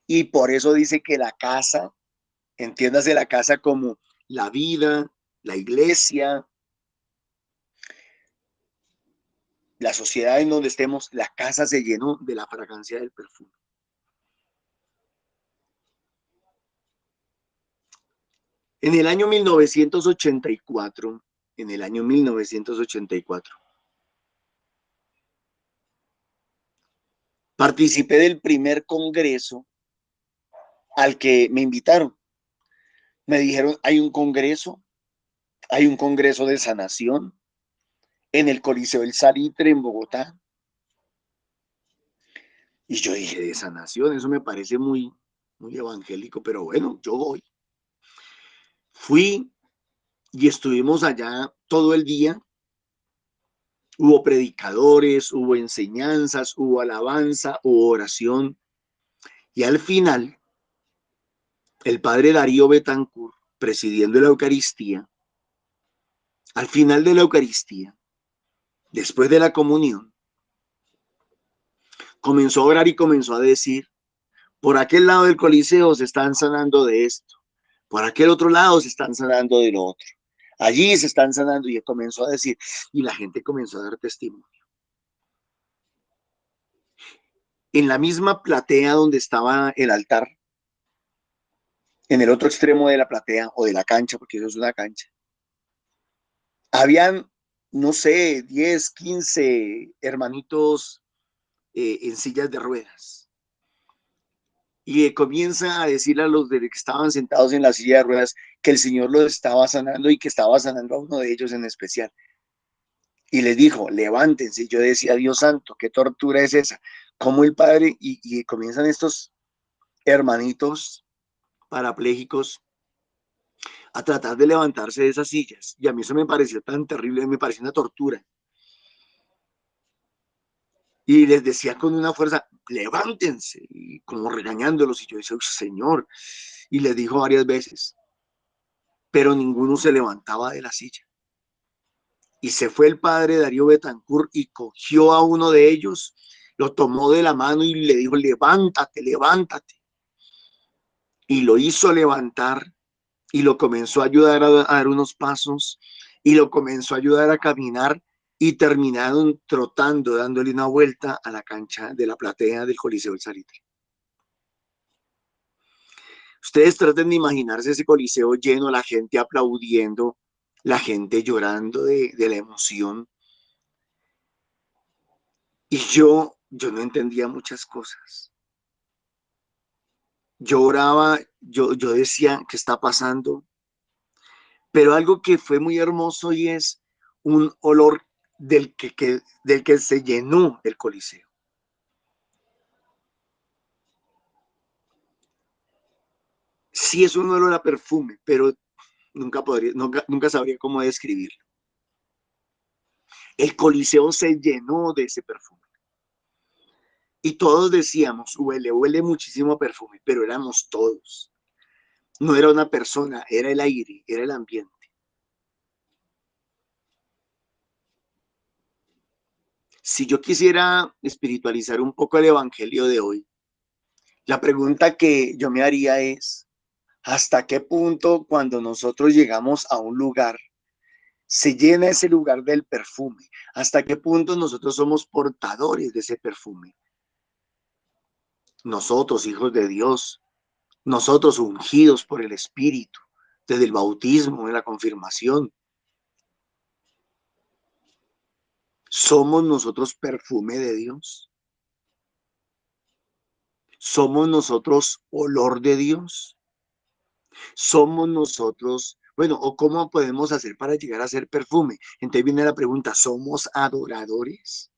Y por eso dice que la casa, entiéndase la casa como la vida, la iglesia, la sociedad en donde estemos, la casa se llenó de la fragancia del perfume. En el año 1984, participé del primer congreso al que me invitaron. Me dijeron, hay un congreso de sanación en el Coliseo del Salitre en Bogotá. Y yo dije, de sanación, eso me parece muy, muy evangélico, pero bueno, yo voy. Fui y estuvimos allá todo el día. Hubo predicadores, hubo enseñanzas, hubo alabanza, hubo oración. Y al final, el padre Darío Betancourt, presidiendo la Eucaristía, Al final de la Eucaristía, después de la comunión, comenzó a orar y comenzó a decir: por aquel lado del Coliseo se están sanando de esto, por aquel otro lado se están sanando de lo otro, allí se están sanando, y comenzó a decir, y la gente comenzó a dar testimonio. En la misma platea donde estaba el altar, en el otro extremo de la platea o de la cancha, porque eso es una cancha, habían, no sé, 10, 15 hermanitos en sillas de ruedas. Y comienza a decirle a los de que estaban sentados en la silla de ruedas que el Señor los estaba sanando y que estaba sanando a uno de ellos en especial. Y les dijo: levántense. Y yo decía: Dios santo, qué tortura es esa. Como el Padre, y comienzan estos hermanitos parapléjicos a tratar de levantarse de esas sillas. Y a mí eso me pareció tan terrible, me pareció una tortura. Y les decía con una fuerza: levántense, y como regañándolos. Y yo decía: Señor. Y les dijo varias veces, pero ninguno se levantaba de la silla. Y se fue el padre Darío Betancourt y cogió a uno de ellos, lo tomó de la mano y le dijo: levántate, levántate. Y lo hizo levantar y lo comenzó a ayudar a dar unos pasos y lo comenzó a ayudar a caminar, y terminaron trotando, dándole una vuelta a la cancha de la platea del Coliseo del Salitre. Ustedes traten de imaginarse ese coliseo lleno, la gente aplaudiendo, la gente llorando de la emoción. Y yo no entendía muchas cosas. Yo oraba, yo decía: ¿qué está pasando? Pero algo que fue muy hermoso, y es un olor del que se llenó el coliseo. Sí, es un olor a perfume, pero nunca sabría cómo describirlo. El coliseo se llenó de ese perfume. Y todos decíamos: huele muchísimo a perfume, pero éramos todos. No era una persona, era el aire, era el ambiente. Si yo quisiera espiritualizar un poco el evangelio de hoy, la pregunta que yo me haría es: ¿hasta qué punto, cuando nosotros llegamos a un lugar, se llena ese lugar del perfume? ¿Hasta qué punto nosotros somos portadores de ese perfume? Nosotros, hijos de Dios, nosotros ungidos por el Espíritu, desde el bautismo, de la confirmación, ¿somos nosotros perfume de Dios? ¿Somos nosotros olor de Dios? ¿Somos nosotros, bueno, o cómo podemos hacer para llegar a ser perfume? Entonces viene la pregunta: ¿somos adoradores?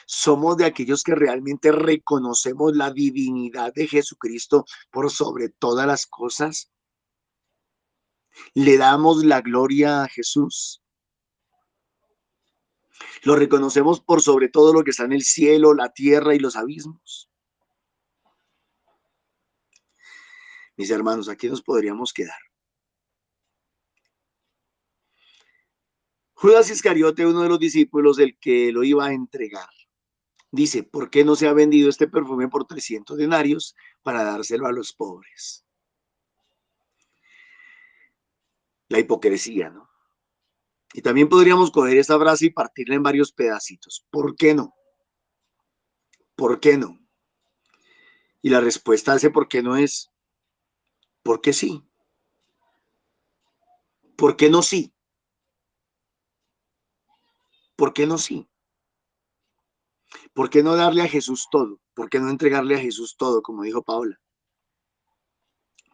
¿Somos de aquellos que realmente reconocemos la divinidad de Jesucristo por sobre todas las cosas? ¿Le damos la gloria a Jesús? ¿Lo reconocemos por sobre todo lo que está en el cielo, la tierra y los abismos? Mis hermanos, aquí nos podríamos quedar. Judas Iscariote, uno de los discípulos del que lo iba a entregar, dice: ¿por qué no se ha vendido este perfume por 300 denarios para dárselo a los pobres? La hipocresía, ¿no? Y también podríamos coger esta frase y partirla en varios pedacitos. ¿Por qué no? ¿Por qué no? Y la respuesta a ese por qué no es: ¿por qué sí? ¿Por qué no sí? ¿Por qué no sí? ¿Por qué no darle a Jesús todo? ¿Por qué no entregarle a Jesús todo, como dijo Paula?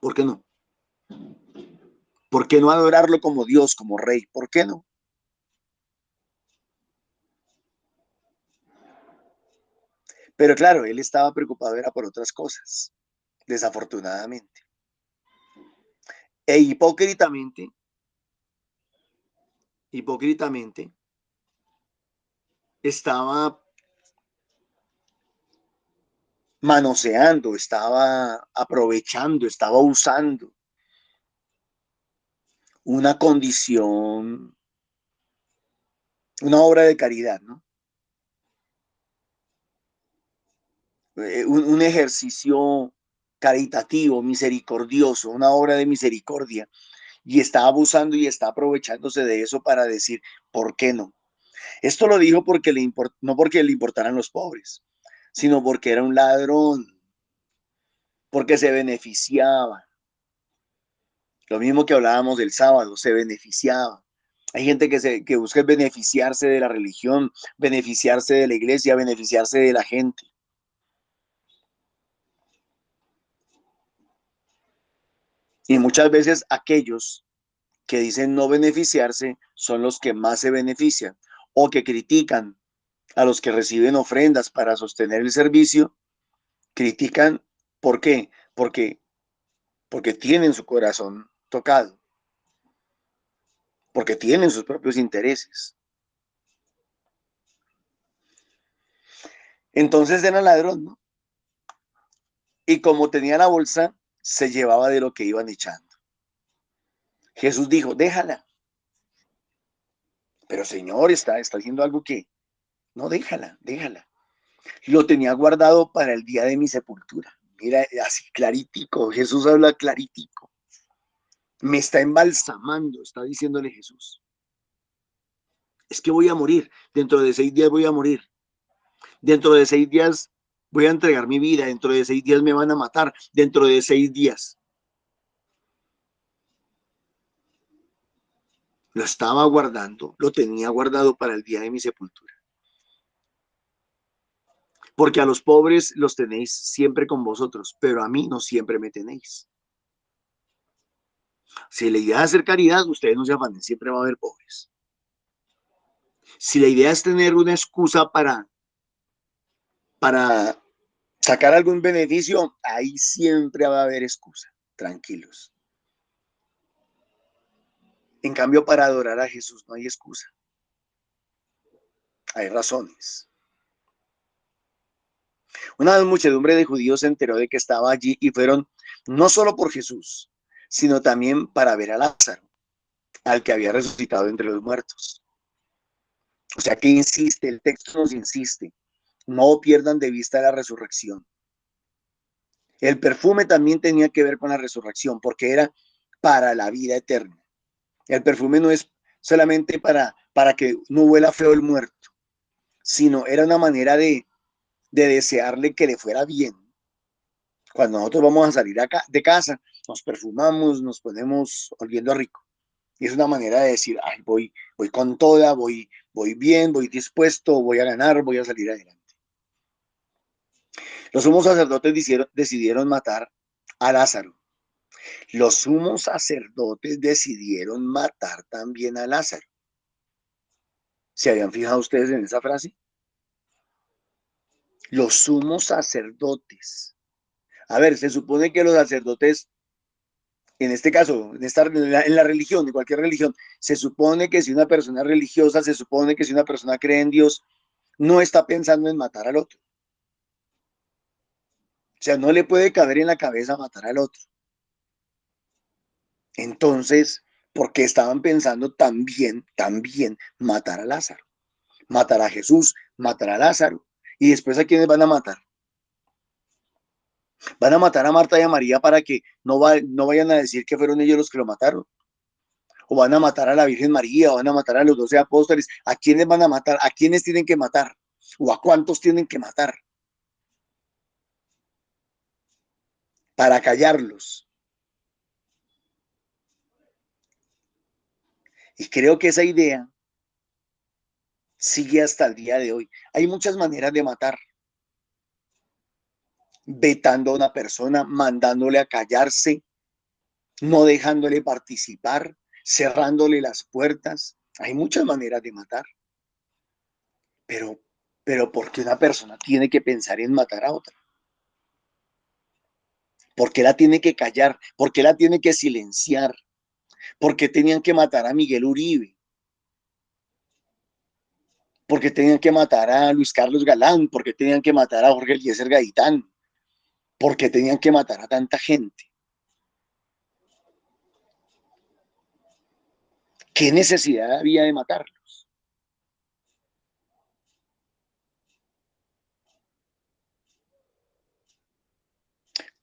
¿Por qué no? ¿Por qué no adorarlo como Dios, como Rey? ¿Por qué no? Pero claro, él estaba preocupado era por otras cosas, desafortunadamente. E hipócritamente, estaba manoseando, estaba aprovechando, estaba usando una condición una obra de caridad, ¿no? Un ejercicio caritativo, misericordioso, una obra de misericordia, y está abusando y está aprovechándose de eso para decir, ¿por qué no? Esto lo dijo porque no porque le importaran los pobres, sino porque era un ladrón, porque se beneficiaba. Lo mismo que hablábamos del sábado, se beneficiaba. Hay gente que busca beneficiarse de la religión, beneficiarse de la iglesia, beneficiarse de la gente. Y muchas veces aquellos que dicen no beneficiarse son los que más se benefician o que critican a los que reciben ofrendas para sostener el servicio. Critican, ¿por qué? Porque tienen su corazón tocado, porque tienen sus propios intereses. Entonces era ladrón, ¿no? Y como tenía la bolsa, se llevaba de lo que iban echando. Jesús dijo, déjala. Pero Señor, está haciendo algo que... No, déjala, déjala. Lo tenía guardado para el día de mi sepultura. Mira, así claritico, Jesús habla claritico. Me está embalsamando, está diciéndole Jesús. Es que voy a morir, dentro de 6 días voy a morir. Dentro de 6 días voy a entregar mi vida, dentro de 6 días me van a matar, dentro de 6 días. Lo estaba guardando, lo tenía guardado para el día de mi sepultura. Porque a los pobres los tenéis siempre con vosotros, pero a mí no siempre me tenéis. Si la idea es hacer caridad, ustedes no se afanen, siempre va a haber pobres. Si la idea es tener una excusa para sacar algún beneficio, ahí siempre va a haber excusa, tranquilos. En cambio, para adorar a Jesús no hay excusa, hay razones. Una muchedumbre de judíos se enteró de que estaba allí y fueron no solo por Jesús, sino también para ver a Lázaro, al que había resucitado entre los muertos. O sea que insiste, el texto nos insiste, no pierdan de vista la resurrección. El perfume también tenía que ver con la resurrección, porque era para la vida eterna. El perfume no es solamente para que no huela feo el muerto, sino era una manera de desearle que le fuera bien. Cuando nosotros vamos a salir acá de casa, nos perfumamos, nos ponemos oliendo rico. Y es una manera de decir, ay, voy con toda, voy bien, voy dispuesto, voy a ganar, voy a salir adelante. Los sumos sacerdotes decidieron matar a Lázaro. Los sumos sacerdotes decidieron matar también a Lázaro. ¿Se habían fijado ustedes en esa frase? Los sumos sacerdotes. A ver, se supone que los sacerdotes, en este caso, en la religión, en cualquier religión, se supone que si una persona es religiosa, se supone que si una persona cree en Dios, no está pensando en matar al otro. O sea, no le puede caber en la cabeza matar al otro. Entonces, porque estaban pensando también matar a Lázaro, matar a Jesús, matar a Lázaro. Y después, ¿a quiénes van a matar? Van a matar a Marta y a María para que no vayan a decir que fueron ellos los que lo mataron. O van a matar a la Virgen María, o van a matar a los 12 apóstoles. ¿A quiénes van a matar? ¿A quiénes tienen que matar? ¿O a cuántos tienen que matar? Para callarlos. Y creo que esa idea sigue hasta el día de hoy. Hay muchas maneras de matar. Vetando a una persona, mandándole a callarse, no dejándole participar, cerrándole las puertas. Hay muchas maneras de matar. Pero ¿por qué una persona tiene que pensar en matar a otra? ¿Por qué la tiene que callar? ¿Por qué la tiene que silenciar? ¿Por qué tenían que matar a Miguel Uribe? ¿Por qué tenían que matar a Luis Carlos Galán? ¿Por qué tenían que matar a Jorge Eliezer Gaitán? ¿Por qué tenían que matar a tanta gente? ¿Qué necesidad había de matarlos?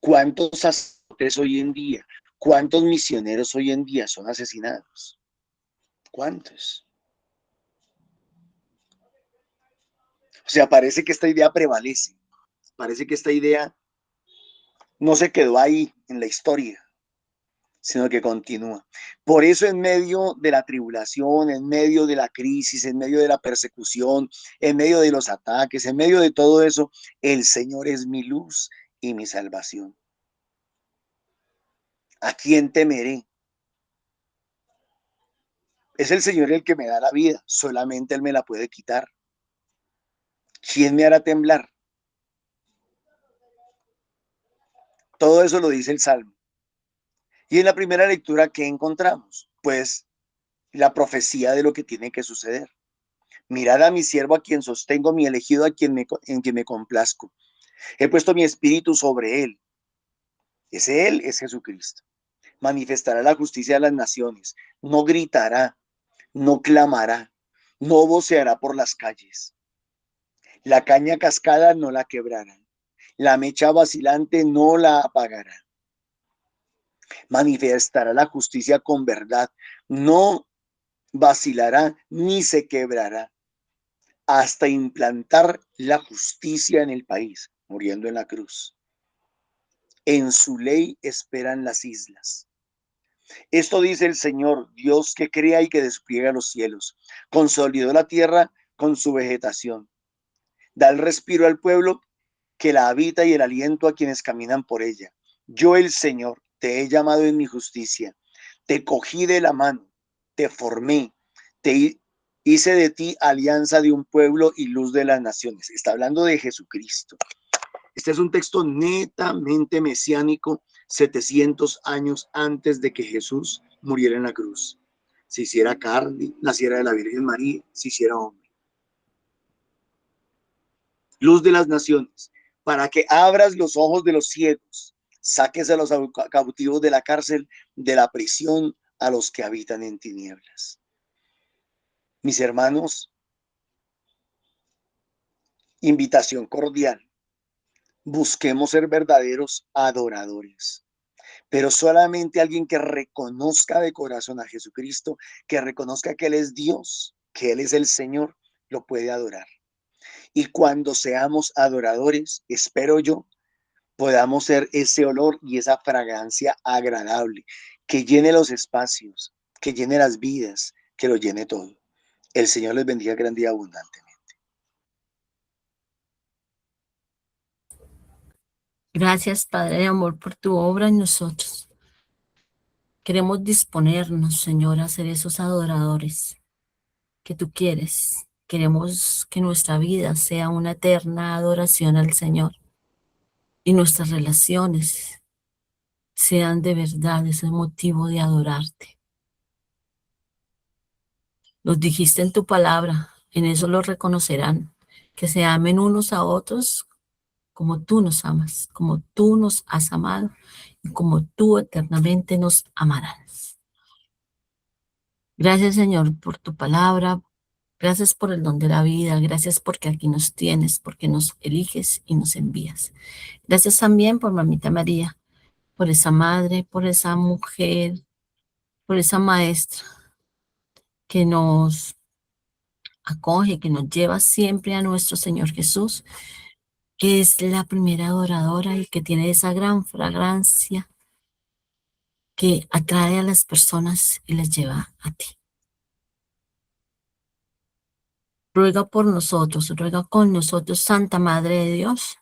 ¿Cuántos sacerdotes hoy en día, cuántos misioneros hoy en día son asesinados? ¿Cuántos? O sea, parece que esta idea prevalece, parece que esta idea no se quedó ahí en la historia, sino que continúa. Por eso en medio de la tribulación, en medio de la crisis, en medio de la persecución, en medio de los ataques, en medio de todo eso, el Señor es mi luz y mi salvación. ¿A quién temeré? Es el Señor el que me da la vida, solamente Él me la puede quitar. ¿Quién me hará temblar? Todo eso lo dice el Salmo. Y en la primera lectura, ¿qué encontramos? Pues la profecía de lo que tiene que suceder. Mirad a mi siervo a quien sostengo, mi elegido en quien me complazco. He puesto mi espíritu sobre él. Él es Jesucristo. Manifestará la justicia de las naciones. No gritará, no clamará, no voceará por las calles. La caña cascada no la quebrará. La mecha vacilante no la apagará. Manifestará la justicia con verdad. No vacilará ni se quebrará hasta implantar la justicia en el país, muriendo en la cruz. En su ley esperan las islas. Esto dice el Señor, Dios que crea y que despliega los cielos. Consolidó la tierra con su vegetación. Da el respiro al pueblo que la habita y el aliento a quienes caminan por ella. Yo, el Señor, te he llamado en mi justicia. Te cogí de la mano, te formé, te hice de ti alianza de un pueblo y luz de las naciones. Está hablando de Jesucristo. Este es un texto netamente mesiánico, 700 años antes de que Jesús muriera en la cruz. Se hiciera carne, naciera de la Virgen María, se hiciera hombre. Luz de las naciones, para que abras los ojos de los ciegos, saques a los cautivos de la cárcel, de la prisión, a los que habitan en tinieblas. Mis hermanos, invitación cordial. Busquemos ser verdaderos adoradores, pero solamente alguien que reconozca de corazón a Jesucristo, que reconozca que Él es Dios, que Él es el Señor, lo puede adorar. Y cuando seamos adoradores, espero yo, podamos ser ese olor y esa fragancia agradable, que llene los espacios, que llene las vidas, que lo llene todo. El Señor les bendiga grande y abundantemente. Gracias, Padre de amor, por tu obra en nosotros. Queremos disponernos, Señor, a ser esos adoradores que tú quieres. Queremos que nuestra vida sea una eterna adoración al Señor y nuestras relaciones sean de verdad ese motivo de adorarte. Nos dijiste en tu palabra, en eso lo reconocerán, que se amen unos a otros como tú nos amas, como tú nos has amado y como tú eternamente nos amarás. Gracias, Señor, por tu palabra. Gracias por el don de la vida. Gracias porque aquí nos tienes, porque nos eliges y nos envías. Gracias también por Mamita María, por esa madre, por esa mujer, por esa maestra que nos acoge, que nos lleva siempre a nuestro Señor Jesús, que es la primera adoradora y que tiene esa gran fragancia que atrae a las personas y las lleva a ti. Ruega por nosotros, ruega con nosotros, Santa Madre de Dios,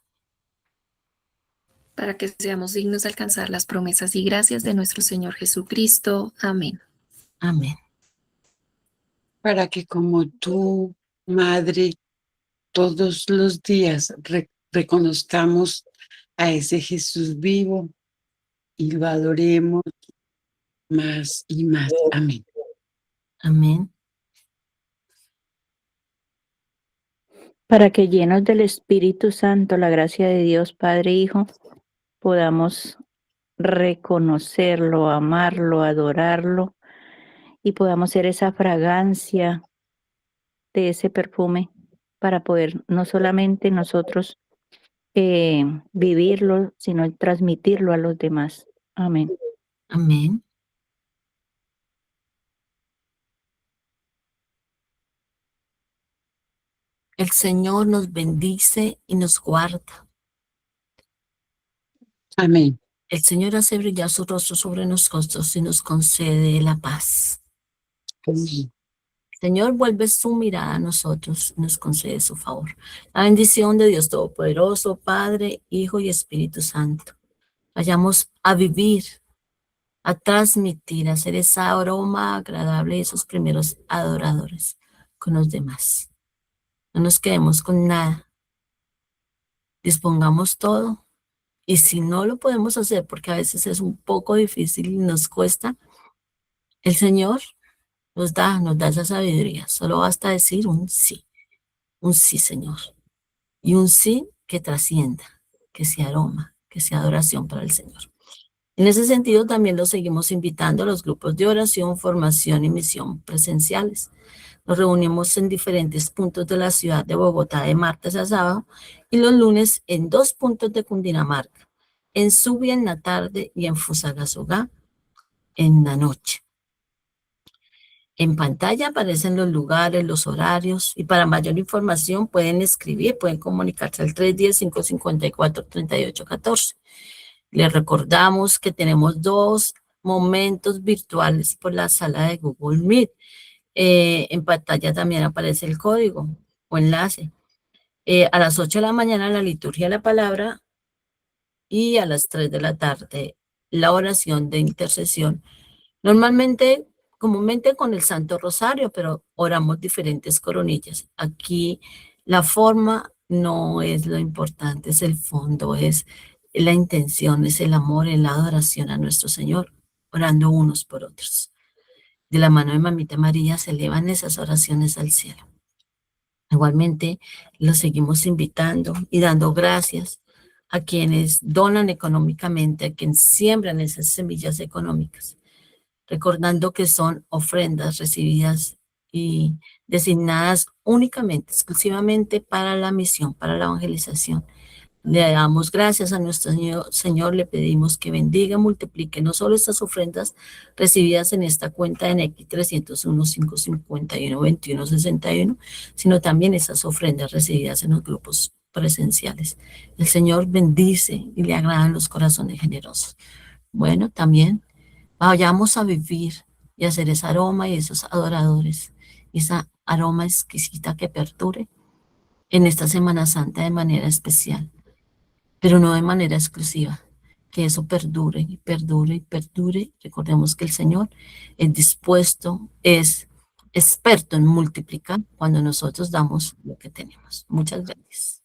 para que seamos dignos de alcanzar las promesas y gracias de nuestro Señor Jesucristo. Amén. amén. Para que como tú, Madre, todos los días reconozcamos a ese Jesús vivo y lo adoremos más y más. Amén. Amén. Para que llenos del Espíritu Santo, la gracia de Dios Padre e Hijo, podamos reconocerlo, amarlo, adorarlo y podamos ser esa fragancia de ese perfume para poder no solamente nosotros vivirlo, sino transmitirlo a los demás. Amén. Amén. El Señor nos bendice y nos guarda. Amén. El Señor hace brillar su rostro sobre nosotros y nos concede la paz. Amén. El Señor vuelve su mirada a nosotros y nos concede su favor. La bendición de Dios Todopoderoso, Padre, Hijo y Espíritu Santo. Vayamos a vivir, a transmitir, a hacer esa aroma agradable de esos primeros adoradores con los demás. No nos quedemos con nada. Dispongamos todo. Y si no lo podemos hacer, porque a veces es un poco difícil y nos cuesta, el Señor nos da esa sabiduría. Solo basta decir un sí, Señor. Y un sí que trascienda, que sea aroma, que sea adoración para el Señor. En ese sentido, también los seguimos invitando a los grupos de oración, formación y misión presenciales. Nos reunimos en diferentes puntos de la ciudad de Bogotá de martes a sábado y los lunes en 2 puntos de Cundinamarca, en Subi en la tarde y en Fusagasugá en la noche. En pantalla aparecen los lugares, los horarios y para mayor información pueden escribir, pueden comunicarse al 310-554-3814. Les recordamos que tenemos 2 momentos virtuales por la sala de Google Meet. En pantalla también aparece el código o enlace. A las 8 de la mañana la liturgia de la palabra y a las 3 de la tarde la oración de intercesión. Normalmente, comúnmente con el Santo Rosario, pero oramos diferentes coronillas. Aquí la forma no es lo importante, es el fondo, es la intención, es el amor, es la adoración a nuestro Señor, orando unos por otros. De la mano de Mamita María se elevan esas oraciones al cielo. Igualmente, los seguimos invitando y dando gracias a quienes donan económicamente, a quienes siembran esas semillas económicas, recordando que son ofrendas recibidas y designadas únicamente, exclusivamente para la misión, para la evangelización. Le damos gracias a nuestro Señor, le pedimos que bendiga, multiplique no solo estas ofrendas recibidas en esta cuenta de Nequi 301-551-2161, sino también esas ofrendas recibidas en los grupos presenciales. El Señor bendice y le agradan los corazones generosos. Bueno, también vayamos a vivir y a hacer ese aroma y esos adoradores, esa aroma exquisita que perdure en esta Semana Santa de manera especial, pero no de manera exclusiva, que eso perdure y perdure y perdure. Recordemos que el Señor es dispuesto, es experto en multiplicar cuando nosotros damos lo que tenemos. Muchas gracias.